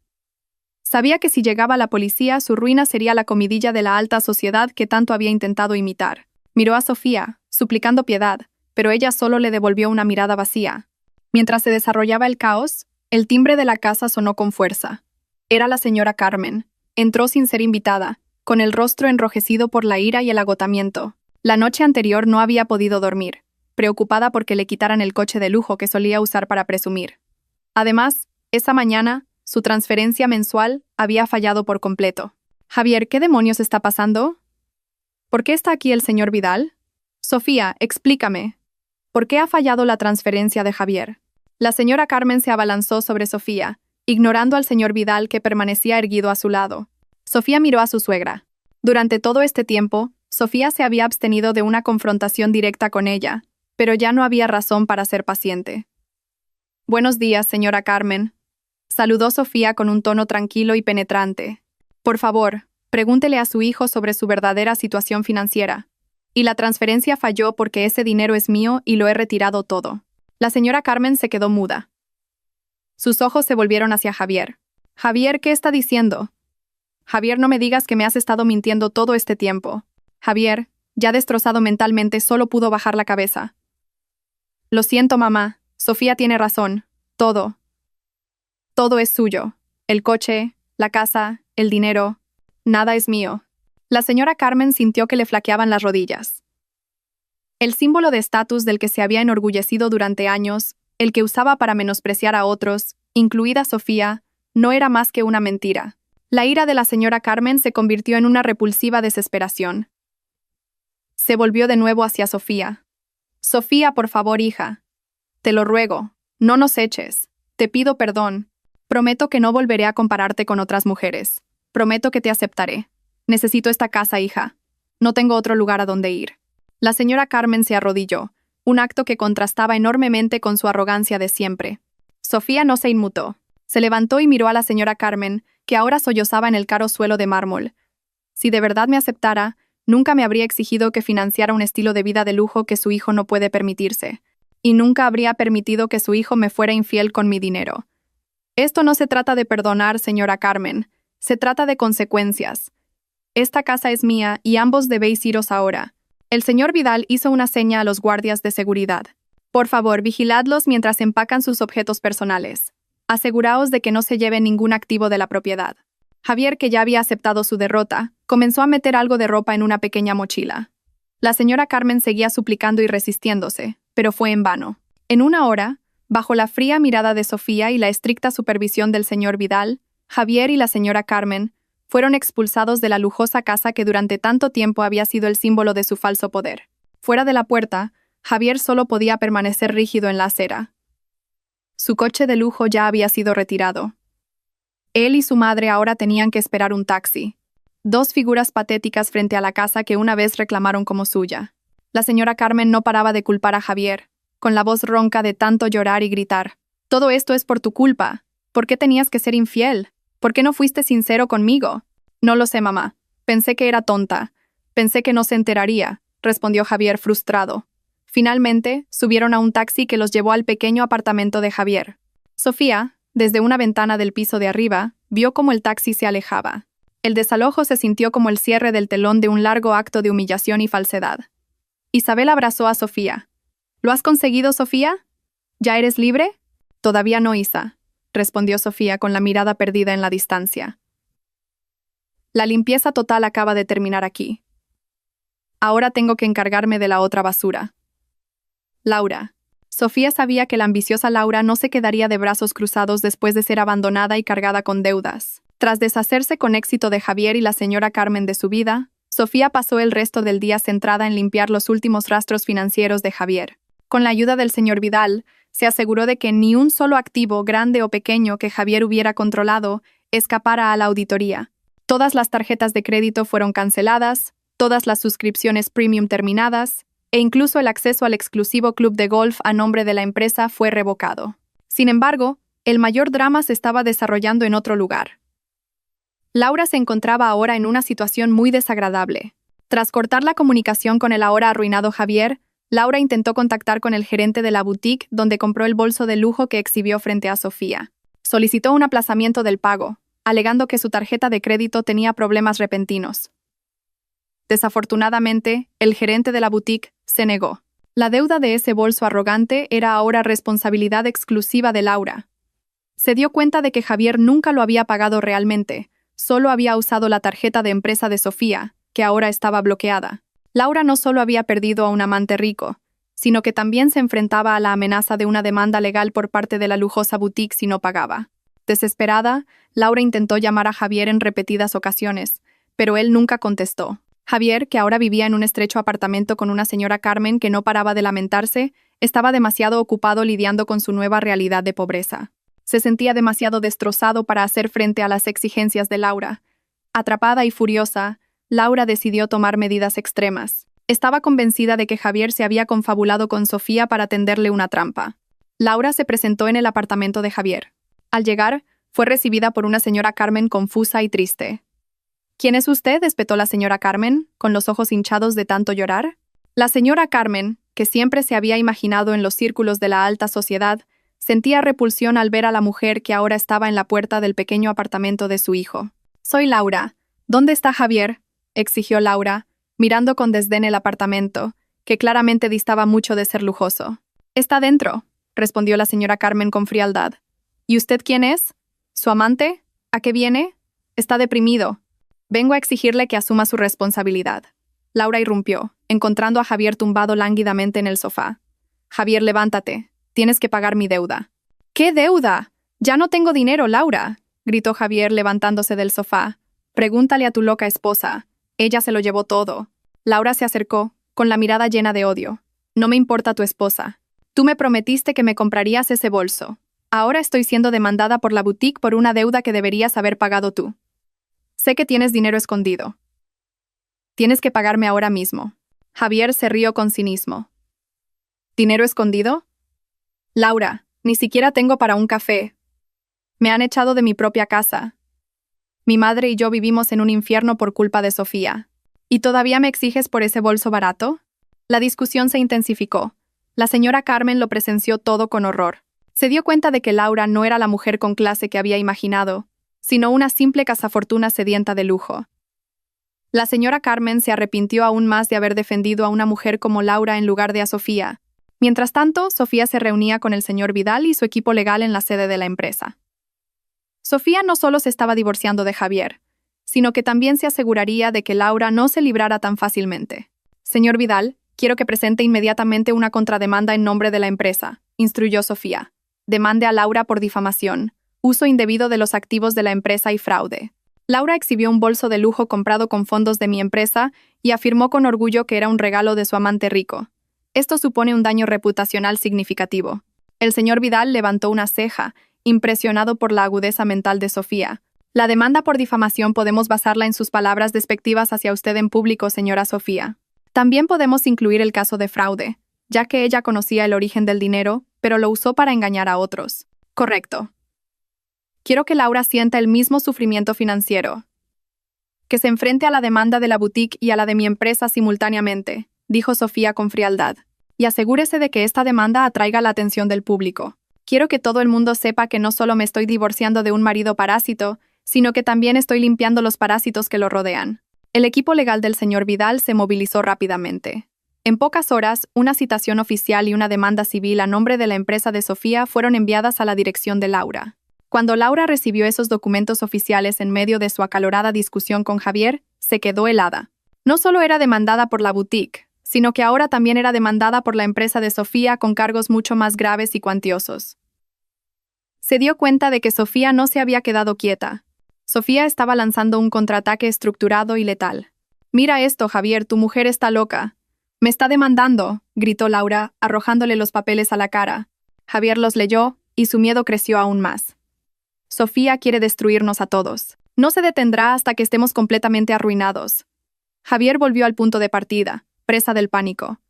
A: Sabía que si llegaba la policía, su ruina sería la comidilla de la alta sociedad que tanto había intentado imitar. Miró a Sofía, suplicando piedad, pero ella solo le devolvió una mirada vacía. Mientras se desarrollaba el caos, el timbre de la casa sonó con fuerza. Era la señora Carmen. Entró sin ser invitada, con el rostro enrojecido por la ira y el agotamiento. La noche anterior no había podido dormir, preocupada porque le quitaran el coche de lujo que solía usar para presumir. Además, esa mañana, su transferencia mensual había fallado por completo. «Javier, ¿qué demonios está pasando? ¿Por qué está aquí el señor Vidal? Sofía, explícame. ¿Por qué ha fallado la transferencia de Javier?» La señora Carmen se abalanzó sobre Sofía, ignorando al señor Vidal que permanecía erguido a su lado. Sofía miró a su suegra. Durante todo este tiempo, Sofía se había abstenido de una confrontación directa con ella, pero ya no había razón para ser paciente. «Buenos días, señora Carmen», saludó Sofía con un tono tranquilo y penetrante. «Por favor, pregúntele a su hijo sobre su verdadera situación financiera. Y la transferencia falló porque ese dinero es mío y lo he retirado todo». La señora Carmen se quedó muda. Sus ojos se volvieron hacia Javier. «Javier, ¿qué está diciendo?» «Javier, no me digas que me has estado mintiendo todo este tiempo». Javier, ya destrozado mentalmente, solo pudo bajar la cabeza. «Lo siento, mamá. Sofía tiene razón. Todo es suyo. El coche, la casa, el dinero. Nada es mío». La señora Carmen sintió que le flaqueaban las rodillas. El símbolo de estatus del que se había enorgullecido durante años, el que usaba para menospreciar a otros, incluida Sofía, no era más que una mentira. La ira de la señora Carmen se convirtió en una repulsiva desesperación. Se volvió de nuevo hacia Sofía. «Sofía, por favor, hija. Te lo ruego, no nos eches. Te pido perdón. Prometo que no volveré a compararte con otras mujeres. Prometo que te aceptaré. Necesito esta casa, hija. No tengo otro lugar a donde ir». La señora Carmen se arrodilló, un acto que contrastaba enormemente con su arrogancia de siempre. Sofía no se inmutó. Se levantó y miró a la señora Carmen, que ahora sollozaba en el caro suelo de mármol. «Si de verdad me aceptara, nunca me habría exigido que financiara un estilo de vida de lujo que su hijo no puede permitirse. Y nunca habría permitido que su hijo me fuera infiel con mi dinero. Esto no se trata de perdonar, señora Carmen. Se trata de consecuencias. Esta casa es mía y ambos debéis iros ahora». El señor Vidal hizo una seña a los guardias de seguridad. «Por favor, vigiladlos mientras empacan sus objetos personales. Aseguraos de que no se lleven ningún activo de la propiedad». Javier, que ya había aceptado su derrota, comenzó a meter algo de ropa en una pequeña mochila. La señora Carmen seguía suplicando y resistiéndose, pero fue en vano. En una hora, bajo la fría mirada de Sofía y la estricta supervisión del señor Vidal, Javier y la señora Carmen fueron expulsados de la lujosa casa que durante tanto tiempo había sido el símbolo de su falso poder. Fuera de la puerta, Javier solo podía permanecer rígido en la acera. Su coche de lujo ya había sido retirado. Él y su madre ahora tenían que esperar un taxi. Dos figuras patéticas frente a la casa que una vez reclamaron como suya. La señora Carmen no paraba de culpar a Javier, con la voz ronca de tanto llorar y gritar. «Todo esto es por tu culpa. ¿Por qué tenías que ser infiel? ¿Por qué no fuiste sincero conmigo?» «No lo sé, mamá. Pensé que era tonta. Pensé que no se enteraría», respondió Javier frustrado. Finalmente, subieron a un taxi que los llevó al pequeño apartamento de Javier. Sofía, desde una ventana del piso de arriba, vio cómo el taxi se alejaba. El desalojo se sintió como el cierre del telón de un largo acto de humillación y falsedad. Isabel abrazó a Sofía. «¿Lo has conseguido, Sofía? ¿Ya eres libre?» «Todavía no, Isa», respondió Sofía con la mirada perdida en la distancia. «La limpieza total acaba de terminar aquí. Ahora tengo que encargarme de la otra basura». Laura. Sofía sabía que la ambiciosa Laura no se quedaría de brazos cruzados después de ser abandonada y cargada con deudas. Tras deshacerse con éxito de Javier y la señora Carmen de su vida, Sofía pasó el resto del día centrada en limpiar los últimos rastros financieros de Javier. Con la ayuda del señor Vidal, se aseguró de que ni un solo activo, grande o pequeño, que Javier hubiera controlado, escapara a la auditoría. Todas las tarjetas de crédito fueron canceladas, todas las suscripciones premium terminadas, e incluso el acceso al exclusivo club de golf a nombre de la empresa fue revocado. Sin embargo, el mayor drama se estaba desarrollando en otro lugar. Laura se encontraba ahora en una situación muy desagradable. Tras cortar la comunicación con el ahora arruinado Javier, Laura intentó contactar con el gerente de la boutique donde compró el bolso de lujo que exhibió frente a Sofía. Solicitó un aplazamiento del pago, alegando que su tarjeta de crédito tenía problemas repentinos. Desafortunadamente, el gerente de la boutique se negó. La deuda de ese bolso arrogante era ahora responsabilidad exclusiva de Laura. Se dio cuenta de que Javier nunca lo había pagado realmente, solo había usado la tarjeta de empresa de Sofía, que ahora estaba bloqueada. Laura no solo había perdido a un amante rico, sino que también se enfrentaba a la amenaza de una demanda legal por parte de la lujosa boutique si no pagaba. Desesperada, Laura intentó llamar a Javier en repetidas ocasiones, pero él nunca contestó. Javier, que ahora vivía en un estrecho apartamento con una señora Carmen que no paraba de lamentarse, estaba demasiado ocupado lidiando con su nueva realidad de pobreza. Se sentía demasiado destrozado para hacer frente a las exigencias de Laura. Atrapada y furiosa, Laura decidió tomar medidas extremas. Estaba convencida de que Javier se había confabulado con Sofía para tenderle una trampa. Laura se presentó en el apartamento de Javier. Al llegar, fue recibida por una señora Carmen confusa y triste. «¿Quién es usted?», espetó la señora Carmen, con los ojos hinchados de tanto llorar. La señora Carmen, que siempre se había imaginado en los círculos de la alta sociedad, sentía repulsión al ver a la mujer que ahora estaba en la puerta del pequeño apartamento de su hijo. «Soy Laura. ¿Dónde está Javier?», exigió Laura, mirando con desdén el apartamento, que claramente distaba mucho de ser lujoso. «Está dentro», respondió la señora Carmen con frialdad. «¿Y usted quién es? ¿Su amante? ¿A qué viene? Está deprimido. Vengo a exigirle que asuma su responsabilidad». Laura irrumpió, encontrando a Javier tumbado lánguidamente en el sofá. «Javier, levántate. Tienes que pagar mi deuda». «¿Qué deuda? Ya no tengo dinero, Laura», gritó Javier levantándose del sofá. «Pregúntale a tu loca esposa. Ella se lo llevó todo». Laura se acercó, con la mirada llena de odio. «No me importa tu esposa. Tú me prometiste que me comprarías ese bolso. Ahora estoy siendo demandada por la boutique por una deuda que deberías haber pagado tú. Sé que tienes dinero escondido. Tienes que pagarme ahora mismo». Javier se rió con cinismo. «¿Dinero escondido? Laura, ni siquiera tengo para un café. Me han echado de mi propia casa. Mi madre y yo vivimos en un infierno por culpa de Sofía. ¿Y todavía me exiges por ese bolso barato?». La discusión se intensificó. La señora Carmen lo presenció todo con horror. Se dio cuenta de que Laura no era la mujer con clase que había imaginado, sino una simple cazafortuna sedienta de lujo. La señora Carmen se arrepintió aún más de haber defendido a una mujer como Laura en lugar de a Sofía. Mientras tanto, Sofía se reunía con el señor Vidal y su equipo legal en la sede de la empresa. Sofía no solo se estaba divorciando de Javier, sino que también se aseguraría de que Laura no se librara tan fácilmente. «Señor Vidal, quiero que presente inmediatamente una contrademanda en nombre de la empresa», instruyó Sofía. «Demande a Laura por difamación, uso indebido de los activos de la empresa y fraude». Laura exhibió un bolso de lujo comprado con fondos de mi empresa y afirmó con orgullo que era un regalo de su amante rico. Esto supone un daño reputacional significativo. El señor Vidal levantó una ceja, impresionado por la agudeza mental de Sofía. «La demanda por difamación podemos basarla en sus palabras despectivas hacia usted en público, señora Sofía. También podemos incluir el caso de fraude, ya que ella conocía el origen del dinero, pero lo usó para engañar a otros». «Correcto. Quiero que Laura sienta el mismo sufrimiento financiero. Que se enfrente a la demanda de la boutique y a la de mi empresa simultáneamente», dijo Sofía con frialdad. «Y asegúrese de que esta demanda atraiga la atención del público. Quiero que todo el mundo sepa que no solo me estoy divorciando de un marido parásito, sino que también estoy limpiando los parásitos que lo rodean». El equipo legal del señor Vidal se movilizó rápidamente. En pocas horas, una citación oficial y una demanda civil a nombre de la empresa de Sofía fueron enviadas a la dirección de Laura. Cuando Laura recibió esos documentos oficiales en medio de su acalorada discusión con Javier, se quedó helada. No solo era demandada por la boutique, sino que ahora también era demandada por la empresa de Sofía con cargos mucho más graves y cuantiosos. Se dio cuenta de que Sofía no se había quedado quieta. Sofía estaba lanzando un contraataque estructurado y letal. «Mira esto, Javier, tu mujer está loca. Me está demandando», gritó Laura, arrojándole los papeles a la cara. Javier los leyó y su miedo creció aún más. «Sofía quiere destruirnos a todos. No se detendrá hasta que estemos completamente arruinados». Javier volvió al punto de partida, presa del pánico.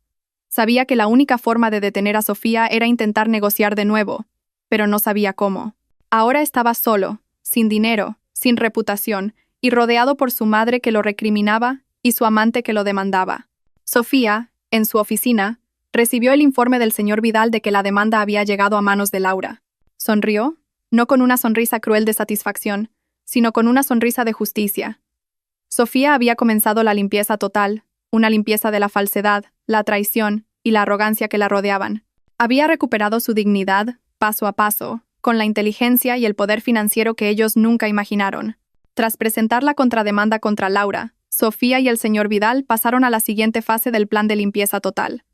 A: Sabía que la única forma de detener a Sofía era intentar negociar de nuevo, pero no sabía cómo. Ahora estaba solo, sin dinero, sin reputación, y rodeado por su madre que lo recriminaba y su amante que lo demandaba. Sofía, en su oficina, recibió el informe del señor Vidal de que la demanda había llegado a manos de Laura. Sonrió, no con una sonrisa cruel de satisfacción, sino con una sonrisa de justicia. Sofía había comenzado la limpieza total, una limpieza de la falsedad, la traición y la arrogancia que la rodeaban. Había recuperado su dignidad, paso a paso, con la inteligencia y el poder financiero que ellos nunca imaginaron. Tras presentar la contrademanda contra Laura, Sofía y el señor Vidal pasaron a la siguiente fase del plan de limpieza total: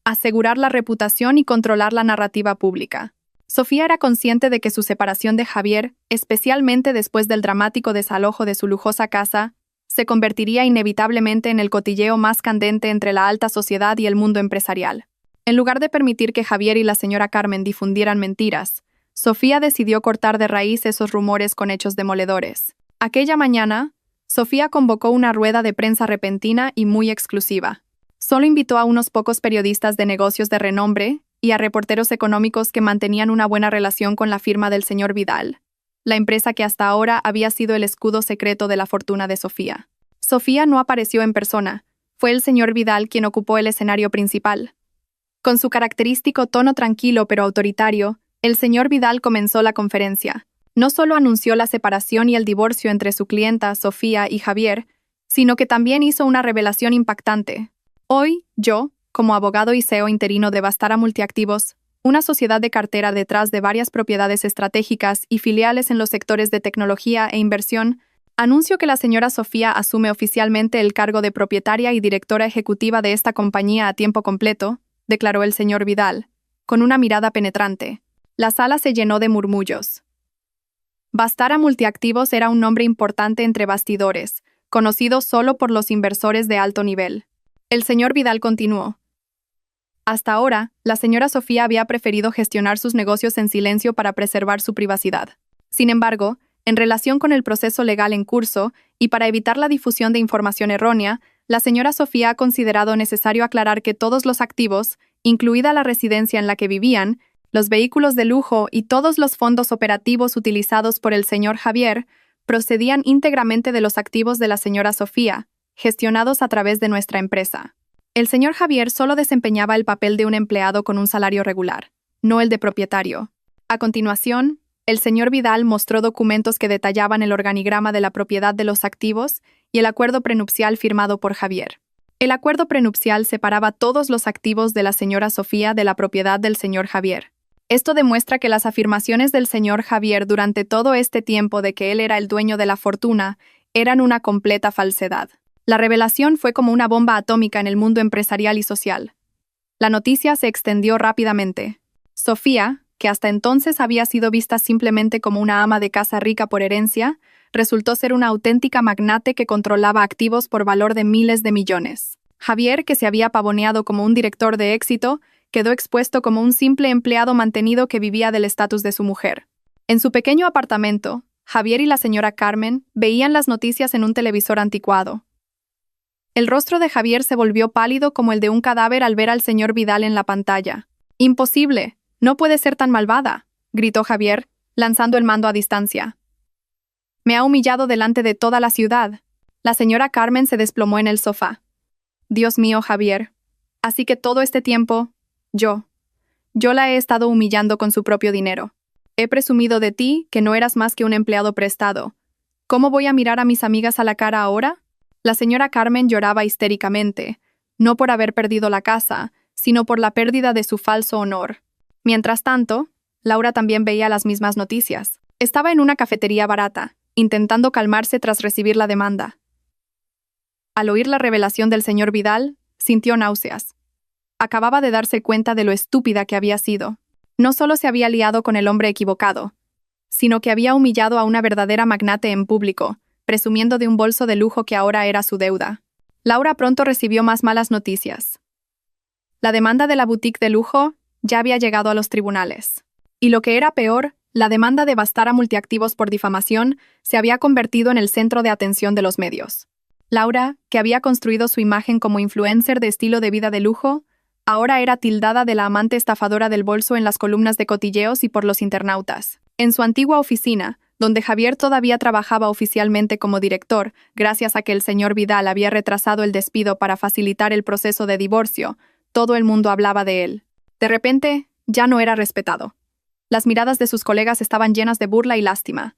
A: asegurar la reputación y controlar la narrativa pública. Sofía era consciente de que su separación de Javier, especialmente después del dramático desalojo de su lujosa casa, se convertiría inevitablemente en el cotilleo más candente entre la alta sociedad y el mundo empresarial. En lugar de permitir que Javier y la señora Carmen difundieran mentiras, Sofía decidió cortar de raíz esos rumores con hechos demoledores. Aquella mañana, Sofía convocó una rueda de prensa repentina y muy exclusiva. Solo invitó a unos pocos periodistas de negocios de renombre y a reporteros económicos que mantenían una buena relación con la firma del señor Vidal, la empresa que hasta ahora había sido el escudo secreto de la fortuna de Sofía. Sofía no apareció en persona, fue el señor Vidal quien ocupó el escenario principal. Con su característico tono tranquilo pero autoritario, el señor Vidal comenzó la conferencia. No solo anunció la separación y el divorcio entre su clienta, Sofía, y Javier, sino que también hizo una revelación impactante. Hoy, yo, como abogado y CEO interino de Vastara Multiactivos, una sociedad de cartera detrás de varias propiedades estratégicas y filiales en los sectores de tecnología e inversión, anuncio que la señora Sofía asume oficialmente el cargo de propietaria y directora ejecutiva de esta compañía a tiempo completo, declaró el señor Vidal, con una mirada penetrante. La sala se llenó de murmullos. Vastara Multiactivos era un nombre importante entre bastidores, conocido solo por los inversores de alto nivel. El señor Vidal continuó. Hasta ahora, la señora Sofía había preferido gestionar sus negocios en silencio para preservar su privacidad. Sin embargo, en relación con el proceso legal en curso y para evitar la difusión de información errónea, la señora Sofía ha considerado necesario aclarar que todos los activos, incluida la residencia en la que vivían, los vehículos de lujo y todos los fondos operativos utilizados por el señor Javier, procedían íntegramente de los activos de la señora Sofía, gestionados a través de nuestra empresa. El señor Javier solo desempeñaba el papel de un empleado con un salario regular, no el de propietario. A continuación, el señor Vidal mostró documentos que detallaban el organigrama de la propiedad de los activos y el acuerdo prenupcial firmado por Javier. El acuerdo prenupcial separaba todos los activos de la señora Sofía de la propiedad del señor Javier. Esto demuestra que las afirmaciones del señor Javier durante todo este tiempo de que él era el dueño de la fortuna eran una completa falsedad. La revelación fue como una bomba atómica en el mundo empresarial y social. La noticia se extendió rápidamente. Sofía, que hasta entonces había sido vista simplemente como una ama de casa rica por herencia, resultó ser una auténtica magnate que controlaba activos por valor de miles de millones. Javier, que se había pavoneado como un director de éxito, quedó expuesto como un simple empleado mantenido que vivía del estatus de su mujer. En su pequeño apartamento, Javier y la señora Carmen veían las noticias en un televisor anticuado. El rostro de Javier se volvió pálido como el de un cadáver al ver al señor Vidal en la pantalla. «¡Imposible! ¡No puede ser tan malvada!», gritó Javier, lanzando el mando a distancia. «Me ha humillado delante de toda la ciudad». La señora Carmen se desplomó en el sofá. «Dios mío, Javier. Así que todo este tiempo, yo la he estado humillando con su propio dinero. He presumido de ti que no eras más que un empleado prestado. ¿Cómo voy a mirar a mis amigas a la cara ahora?». La señora Carmen lloraba histéricamente, no por haber perdido la casa, sino por la pérdida de su falso honor. Mientras tanto, Laura también veía las mismas noticias. Estaba en una cafetería barata, intentando calmarse tras recibir la demanda. Al oír la revelación del señor Vidal, sintió náuseas. Acababa de darse cuenta de lo estúpida que había sido. No solo se había liado con el hombre equivocado, sino que había humillado a una verdadera magnate en público, presumiendo de un bolso de lujo que ahora era su deuda. Laura pronto recibió más malas noticias. La demanda de la boutique de lujo ya había llegado a los tribunales. Y lo que era peor, la demanda de Vastara Multiactivos por difamación se había convertido en el centro de atención de los medios. Laura, que había construido su imagen como influencer de estilo de vida de lujo, ahora era tildada de la amante estafadora del bolso en las columnas de cotilleos y por los internautas. En su antigua oficina, donde Javier todavía trabajaba oficialmente como director, gracias a que el señor Vidal había retrasado el despido para facilitar el proceso de divorcio, todo el mundo hablaba de él. De repente, ya no era respetado. Las miradas de sus colegas estaban llenas de burla y lástima.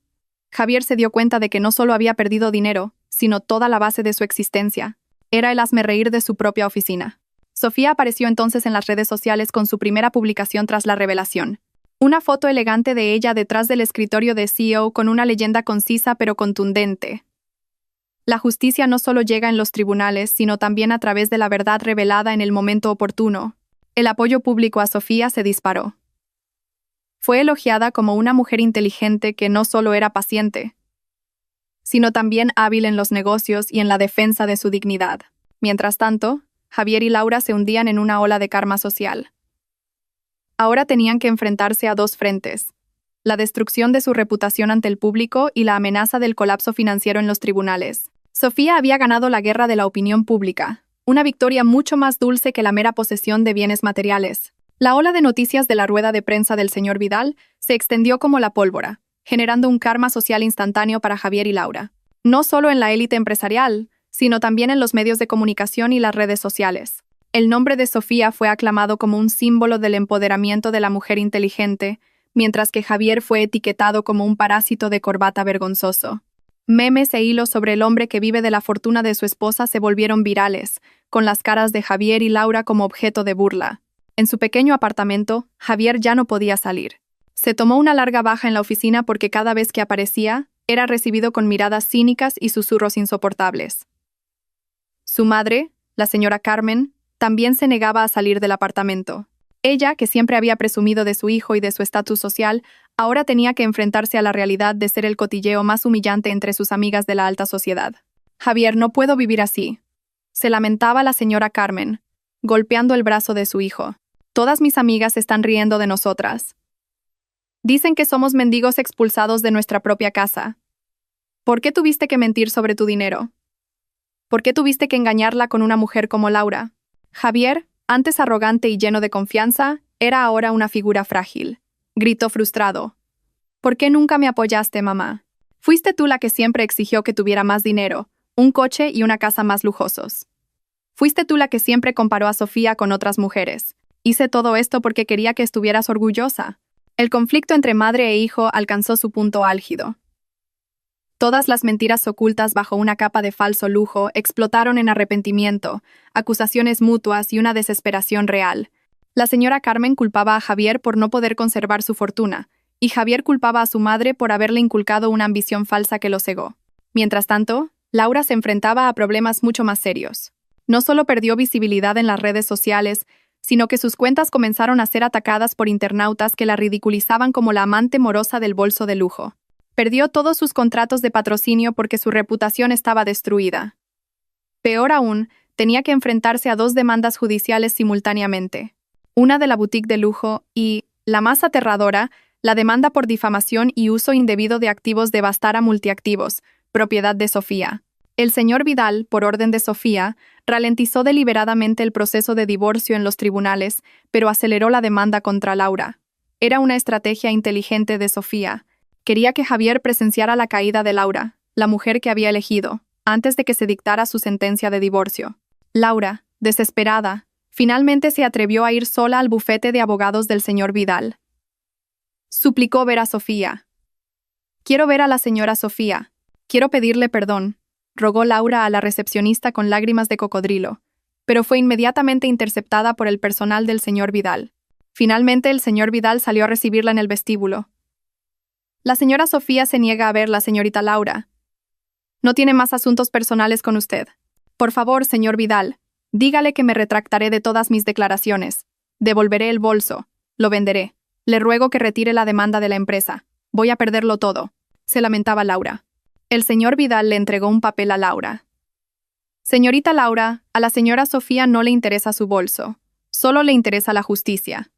A: Javier se dio cuenta de que no solo había perdido dinero, sino toda la base de su existencia. Era el hazmerreír de su propia oficina. Sofía apareció entonces en las redes sociales con su primera publicación tras la revelación. Una foto elegante de ella detrás del escritorio de CEO con una leyenda concisa pero contundente. La justicia no solo llega en los tribunales, sino también a través de la verdad revelada en el momento oportuno. El apoyo público a Sofía se disparó. Fue elogiada como una mujer inteligente que no solo era paciente, sino también hábil en los negocios y en la defensa de su dignidad. Mientras tanto, Javier y Laura se hundían en una ola de karma social. Ahora tenían que enfrentarse a dos frentes: la destrucción de su reputación ante el público y la amenaza del colapso financiero en los tribunales. Sofía había ganado la guerra de la opinión pública, una victoria mucho más dulce que la mera posesión de bienes materiales. La ola de noticias de la rueda de prensa del señor Vidal se extendió como la pólvora, generando un karma social instantáneo para Javier y Laura. No solo en la élite empresarial, sino también en los medios de comunicación y las redes sociales. El nombre de Sofía fue aclamado como un símbolo del empoderamiento de la mujer inteligente, mientras que Javier fue etiquetado como un parásito de corbata vergonzoso. Memes e hilos sobre el hombre que vive de la fortuna de su esposa se volvieron virales, con las caras de Javier y Laura como objeto de burla. En su pequeño apartamento, Javier ya no podía salir. Se tomó una larga baja en la oficina porque cada vez que aparecía, era recibido con miradas cínicas y susurros insoportables. Su madre, la señora Carmen, también se negaba a salir del apartamento. Ella, que siempre había presumido de su hijo y de su estatus social, ahora tenía que enfrentarse a la realidad de ser el cotilleo más humillante entre sus amigas de la alta sociedad. «Javier, no puedo vivir así», se lamentaba la señora Carmen, golpeando el brazo de su hijo. «Todas mis amigas están riendo de nosotras. Dicen que somos mendigos expulsados de nuestra propia casa. ¿Por qué tuviste que mentir sobre tu dinero? ¿Por qué tuviste que engañarla con una mujer como Laura?» Javier, antes arrogante y lleno de confianza, era ahora una figura frágil. Gritó frustrado. «¿Por qué nunca me apoyaste, mamá? Fuiste tú la que siempre exigió que tuviera más dinero, un coche y una casa más lujosos. Fuiste tú la que siempre comparó a Sofía con otras mujeres. Hice todo esto porque quería que estuvieras orgullosa». El conflicto entre madre e hijo alcanzó su punto álgido. Todas las mentiras ocultas bajo una capa de falso lujo explotaron en arrepentimiento, acusaciones mutuas y una desesperación real. La señora Carmen culpaba a Javier por no poder conservar su fortuna, y Javier culpaba a su madre por haberle inculcado una ambición falsa que lo cegó. Mientras tanto, Laura se enfrentaba a problemas mucho más serios. No solo perdió visibilidad en las redes sociales, sino que sus cuentas comenzaron a ser atacadas por internautas que la ridiculizaban como la amante morosa del bolso de lujo. Perdió todos sus contratos de patrocinio porque su reputación estaba destruida. Peor aún, tenía que enfrentarse a 2 demandas judiciales simultáneamente. Una de la boutique de lujo y, la más aterradora, la demanda por difamación y uso indebido de activos de Vastara Multiactivos, propiedad de Sofía. El señor Vidal, por orden de Sofía, ralentizó deliberadamente el proceso de divorcio en los tribunales, pero aceleró la demanda contra Laura. Era una estrategia inteligente de Sofía. Quería que Javier presenciara la caída de Laura, la mujer que había elegido, antes de que se dictara su sentencia de divorcio. Laura, desesperada, finalmente se atrevió a ir sola al bufete de abogados del señor Vidal. Suplicó ver a Sofía. «Quiero ver a la señora Sofía. Quiero pedirle perdón», rogó Laura a la recepcionista con lágrimas de cocodrilo, pero fue inmediatamente interceptada por el personal del señor Vidal. Finalmente el señor Vidal salió a recibirla en el vestíbulo. «La señora Sofía se niega a verla, señorita Laura. No tiene más asuntos personales con usted. Por favor, señor Vidal, dígale que me retractaré de todas mis declaraciones. Devolveré el bolso. Lo venderé. Le ruego que retire la demanda de la empresa. Voy a perderlo todo», se lamentaba Laura. El señor Vidal le entregó un papel a Laura. «Señorita Laura, a la señora Sofía no le interesa su bolso. Solo le interesa la justicia.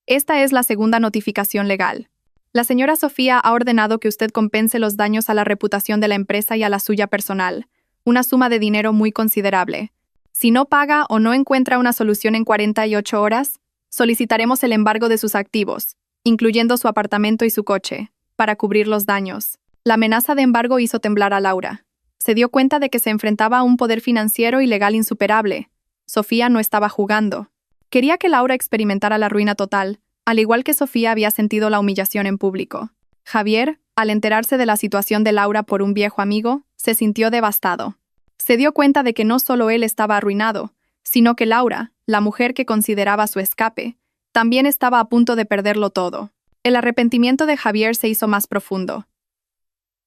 A: Esta es la segunda notificación legal. La señora Sofía ha ordenado que usted compense los daños a la reputación de la empresa y a la suya personal, una suma de dinero muy considerable. Si no paga o no encuentra una solución en 48 horas, solicitaremos el embargo de sus activos, incluyendo su apartamento y su coche, para cubrir los daños». La amenaza de embargo hizo temblar a Laura. Se dio cuenta de que se enfrentaba a un poder financiero y legal insuperable. Sofía no estaba jugando. Quería que Laura experimentara la ruina total, al igual que Sofía había sentido la humillación en público. Javier, al enterarse de la situación de Laura por un viejo amigo, se sintió devastado. Se dio cuenta de que no solo él estaba arruinado, sino que Laura, la mujer que consideraba su escape, también estaba a punto de perderlo todo. El arrepentimiento de Javier se hizo más profundo.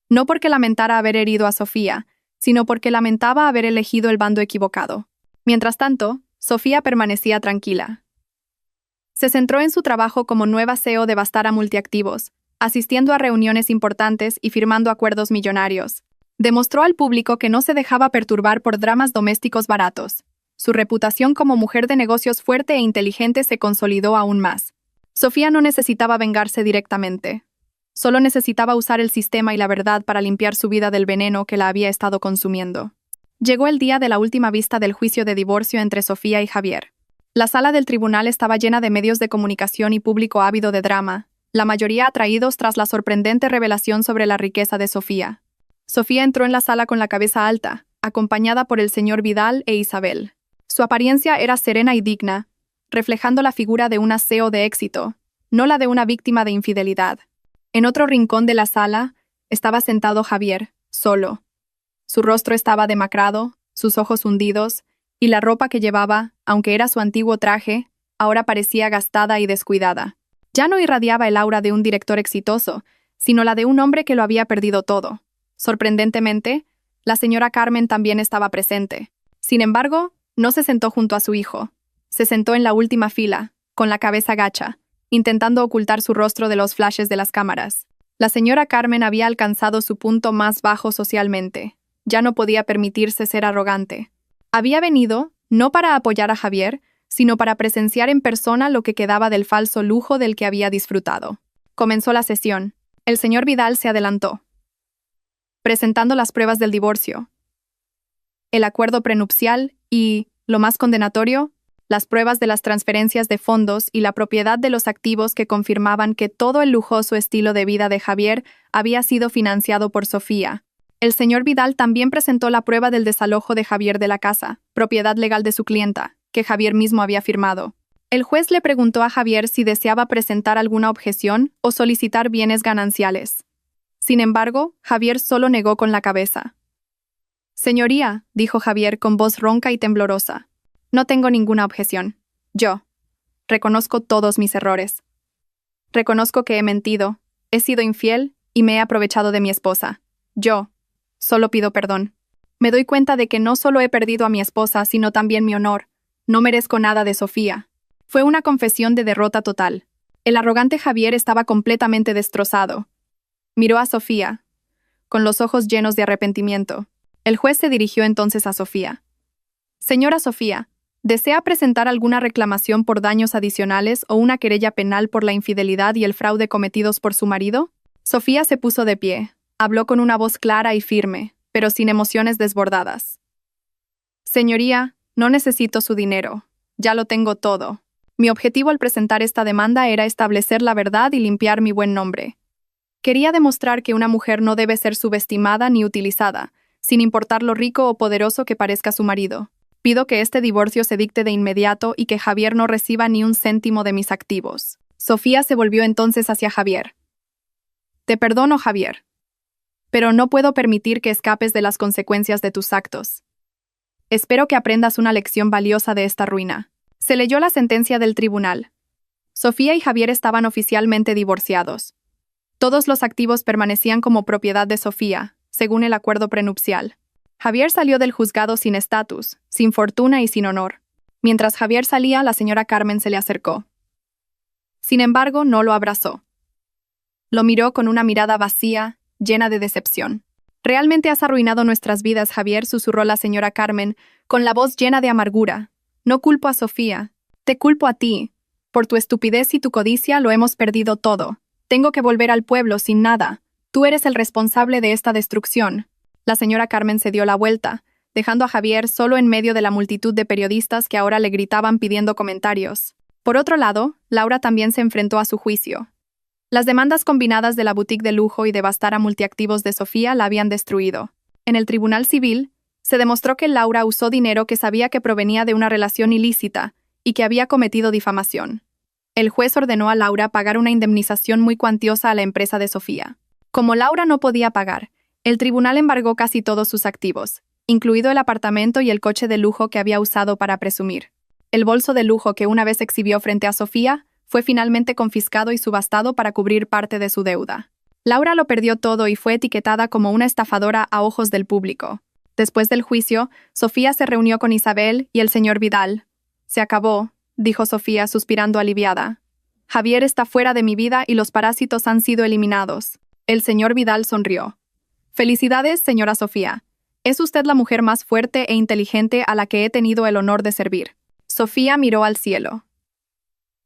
A: No porque lamentara haber herido a Sofía, sino porque lamentaba haber elegido el bando equivocado. Mientras tanto, Sofía permanecía tranquila. Se centró en su trabajo como nueva CEO de Vastara Multiactivos, asistiendo a reuniones importantes y firmando acuerdos millonarios. Demostró al público que no se dejaba perturbar por dramas domésticos baratos. Su reputación como mujer de negocios fuerte e inteligente se consolidó aún más. Sofía no necesitaba vengarse directamente. Solo necesitaba usar el sistema y la verdad para limpiar su vida del veneno que la había estado consumiendo. Llegó el día de la última vista del juicio de divorcio entre Sofía y Javier. La sala del tribunal estaba llena de medios de comunicación y público ávido de drama, la mayoría atraídos tras la sorprendente revelación sobre la riqueza de Sofía. Sofía entró en la sala con la cabeza alta, acompañada por el señor Vidal e Isabel. Su apariencia era serena y digna, reflejando la figura de una CEO de éxito, no la de una víctima de infidelidad. En otro rincón de la sala estaba sentado Javier, solo. Su rostro estaba demacrado, sus ojos hundidos, y la ropa que llevaba, aunque era su antiguo traje, ahora parecía gastada y descuidada. Ya no irradiaba el aura de un director exitoso, sino la de un hombre que lo había perdido todo. Sorprendentemente, la señora Carmen también estaba presente. Sin embargo, no se sentó junto a su hijo. Se sentó en la última fila, con la cabeza gacha, intentando ocultar su rostro de los flashes de las cámaras. La señora Carmen había alcanzado su punto más bajo socialmente. Ya no podía permitirse ser arrogante. Había venido, no para apoyar a Javier, sino para presenciar en persona lo que quedaba del falso lujo del que había disfrutado. Comenzó la sesión. El señor Vidal se adelantó, presentando las pruebas del divorcio, el acuerdo prenupcial y, lo más condenatorio, las pruebas de las transferencias de fondos y la propiedad de los activos que confirmaban que todo el lujoso estilo de vida de Javier había sido financiado por Sofía. El señor Vidal también presentó la prueba del desalojo de Javier de la casa, propiedad legal de su clienta, que Javier mismo había firmado. El juez le preguntó a Javier si deseaba presentar alguna objeción o solicitar bienes gananciales. Sin embargo, Javier solo negó con la cabeza. «Señoría», dijo Javier con voz ronca y temblorosa, «no tengo ninguna objeción. Yo reconozco todos mis errores. Reconozco que he mentido, he sido infiel y me he aprovechado de mi esposa. Yo solo pido perdón. Me doy cuenta de que no solo he perdido a mi esposa, sino también mi honor. No merezco nada de Sofía». Fue una confesión de derrota total. El arrogante Javier estaba completamente destrozado. Miró a Sofía, con los ojos llenos de arrepentimiento. El juez se dirigió entonces a Sofía. «Señora Sofía, ¿desea presentar alguna reclamación por daños adicionales o una querella penal por la infidelidad y el fraude cometidos por su marido?» Sofía se puso de pie. Habló con una voz clara y firme, pero sin emociones desbordadas. «Señoría, no necesito su dinero. Ya lo tengo todo. Mi objetivo al presentar esta demanda era establecer la verdad y limpiar mi buen nombre. Quería demostrar que una mujer no debe ser subestimada ni utilizada, sin importar lo rico o poderoso que parezca su marido. Pido que este divorcio se dicte de inmediato y que Javier no reciba ni un céntimo de mis activos». Sofía se volvió entonces hacia Javier. «Te perdono, Javier, pero no puedo permitir que escapes de las consecuencias de tus actos. Espero que aprendas una lección valiosa de esta ruina». Se leyó la sentencia del tribunal. Sofía y Javier estaban oficialmente divorciados. Todos los activos permanecían como propiedad de Sofía, según el acuerdo prenupcial. Javier salió del juzgado sin estatus, sin fortuna y sin honor. Mientras Javier salía, la señora Carmen se le acercó. Sin embargo, no lo abrazó. Lo miró con una mirada vacía, llena de decepción. «Realmente has arruinado nuestras vidas, Javier», susurró la señora Carmen, con la voz llena de amargura. «No culpo a Sofía, te culpo a ti. Por tu estupidez y tu codicia lo hemos perdido todo. Tengo que volver al pueblo sin nada. Tú eres el responsable de esta destrucción». La señora Carmen se dio la vuelta, dejando a Javier solo en medio de la multitud de periodistas que ahora le gritaban pidiendo comentarios. Por otro lado, Laura también se enfrentó a su juicio. Las demandas combinadas de la boutique de lujo y de Bastara multiactivos de Sofía la habían destruido. En el tribunal civil, se demostró que Laura usó dinero que sabía que provenía de una relación ilícita y que había cometido difamación. El juez ordenó a Laura pagar una indemnización muy cuantiosa a la empresa de Sofía. Como Laura no podía pagar, el tribunal embargó casi todos sus activos, incluido el apartamento y el coche de lujo que había usado para presumir. El bolso de lujo que una vez exhibió frente a Sofía fue finalmente confiscado y subastado para cubrir parte de su deuda. Laura lo perdió todo y fue etiquetada como una estafadora a ojos del público. Después del juicio, Sofía se reunió con Isabel y el señor Vidal. «Se acabó», dijo Sofía suspirando aliviada. «Javier está fuera de mi vida y los parásitos han sido eliminados». El señor Vidal sonrió. «Felicidades, señora Sofía. Es usted la mujer más fuerte e inteligente a la que he tenido el honor de servir». Sofía miró al cielo.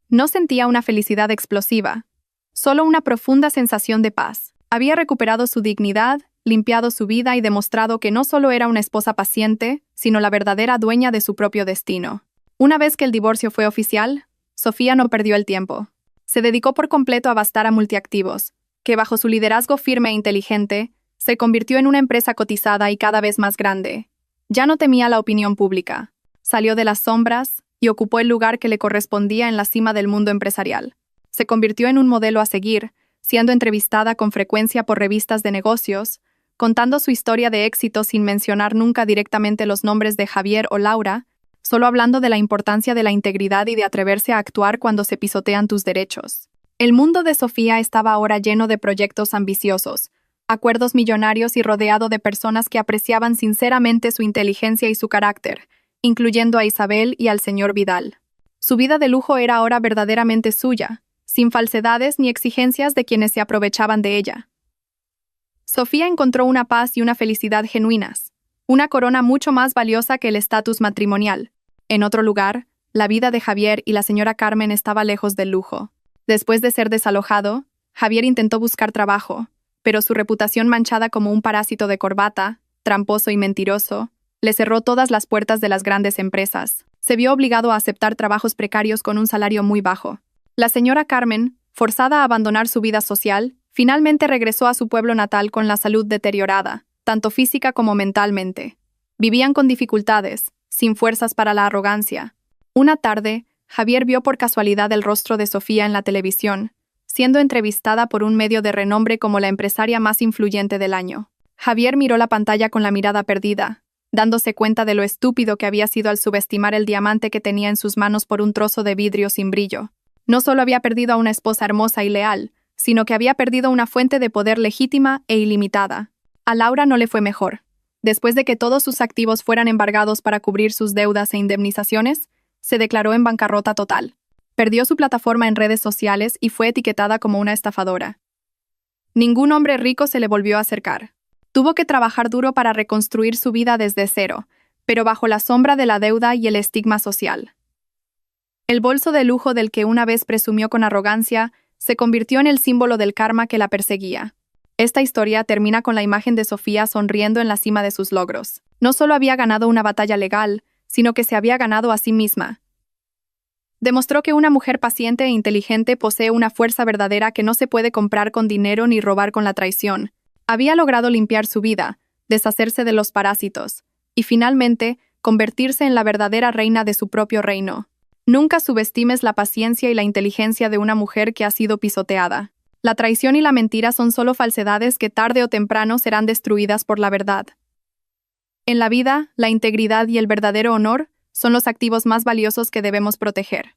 A: No sentía una felicidad explosiva, Solo una profunda sensación de paz. Había recuperado su dignidad, limpiado su vida y demostrado que no solo era una esposa paciente, sino la verdadera dueña de su propio destino. Una vez que el divorcio fue oficial, Sofía no perdió el tiempo. Se dedicó por completo a Vastara Multiactivos, que bajo su liderazgo firme e inteligente, se convirtió en una empresa cotizada y cada vez más grande. Ya no temía la opinión pública. Salió de las sombras y ocupó el lugar que le correspondía en la cima del mundo empresarial. Se convirtió en un modelo a seguir, siendo entrevistada con frecuencia por revistas de negocios, contando su historia de éxito sin mencionar nunca directamente los nombres de Javier o Laura, solo hablando de la importancia de la integridad y de atreverse a actuar cuando se pisotean tus derechos. El mundo de Sofía estaba ahora lleno de proyectos ambiciosos, acuerdos millonarios y rodeado de personas que apreciaban sinceramente su inteligencia y su carácter, incluyendo a Isabel y al señor Vidal. Su vida de lujo era ahora verdaderamente suya, sin falsedades ni exigencias de quienes se aprovechaban de ella. Sofía encontró una paz y una felicidad genuinas, una corona mucho más valiosa que el estatus matrimonial. En otro lugar, la vida de Javier y la señora Carmen estaba lejos del lujo. Después de ser desalojado, Javier intentó buscar trabajo, pero su reputación manchada como un parásito de corbata, tramposo y mentiroso, le cerró todas las puertas de las grandes empresas. Se vio obligado a aceptar trabajos precarios con un salario muy bajo. La señora Carmen, forzada a abandonar su vida social, finalmente regresó a su pueblo natal con la salud deteriorada, tanto física como mentalmente. Vivían con dificultades, sin fuerzas para la arrogancia. Una tarde, Javier vio por casualidad el rostro de Sofía en la televisión, siendo entrevistada por un medio de renombre como la empresaria más influyente del año. Javier miró la pantalla con la mirada perdida, dándose cuenta de lo estúpido que había sido al subestimar el diamante que tenía en sus manos por un trozo de vidrio sin brillo. No solo había perdido a una esposa hermosa y leal, sino que había perdido una fuente de poder legítima e ilimitada. A Laura no le fue mejor. Después de que todos sus activos fueran embargados para cubrir sus deudas e indemnizaciones, se declaró en bancarrota total. Perdió su plataforma en redes sociales y fue etiquetada como una estafadora. Ningún hombre rico se le volvió a acercar. Tuvo que trabajar duro para reconstruir su vida desde cero, pero bajo la sombra de la deuda y el estigma social. El bolso de lujo del que una vez presumió con arrogancia se convirtió en el símbolo del karma que la perseguía. Esta historia termina con la imagen de Sofía sonriendo en la cima de sus logros. No solo había ganado una batalla legal, sino que se había ganado a sí misma. Demostró que una mujer paciente e inteligente posee una fuerza verdadera que no se puede comprar con dinero ni robar con la traición. Había logrado limpiar su vida, deshacerse de los parásitos, y finalmente convertirse en la verdadera reina de su propio reino. Nunca subestimes la paciencia y la inteligencia de una mujer que ha sido pisoteada. La traición y la mentira son solo falsedades que tarde o temprano serán destruidas por la verdad. En la vida, la integridad y el verdadero honor son los activos más valiosos que debemos proteger.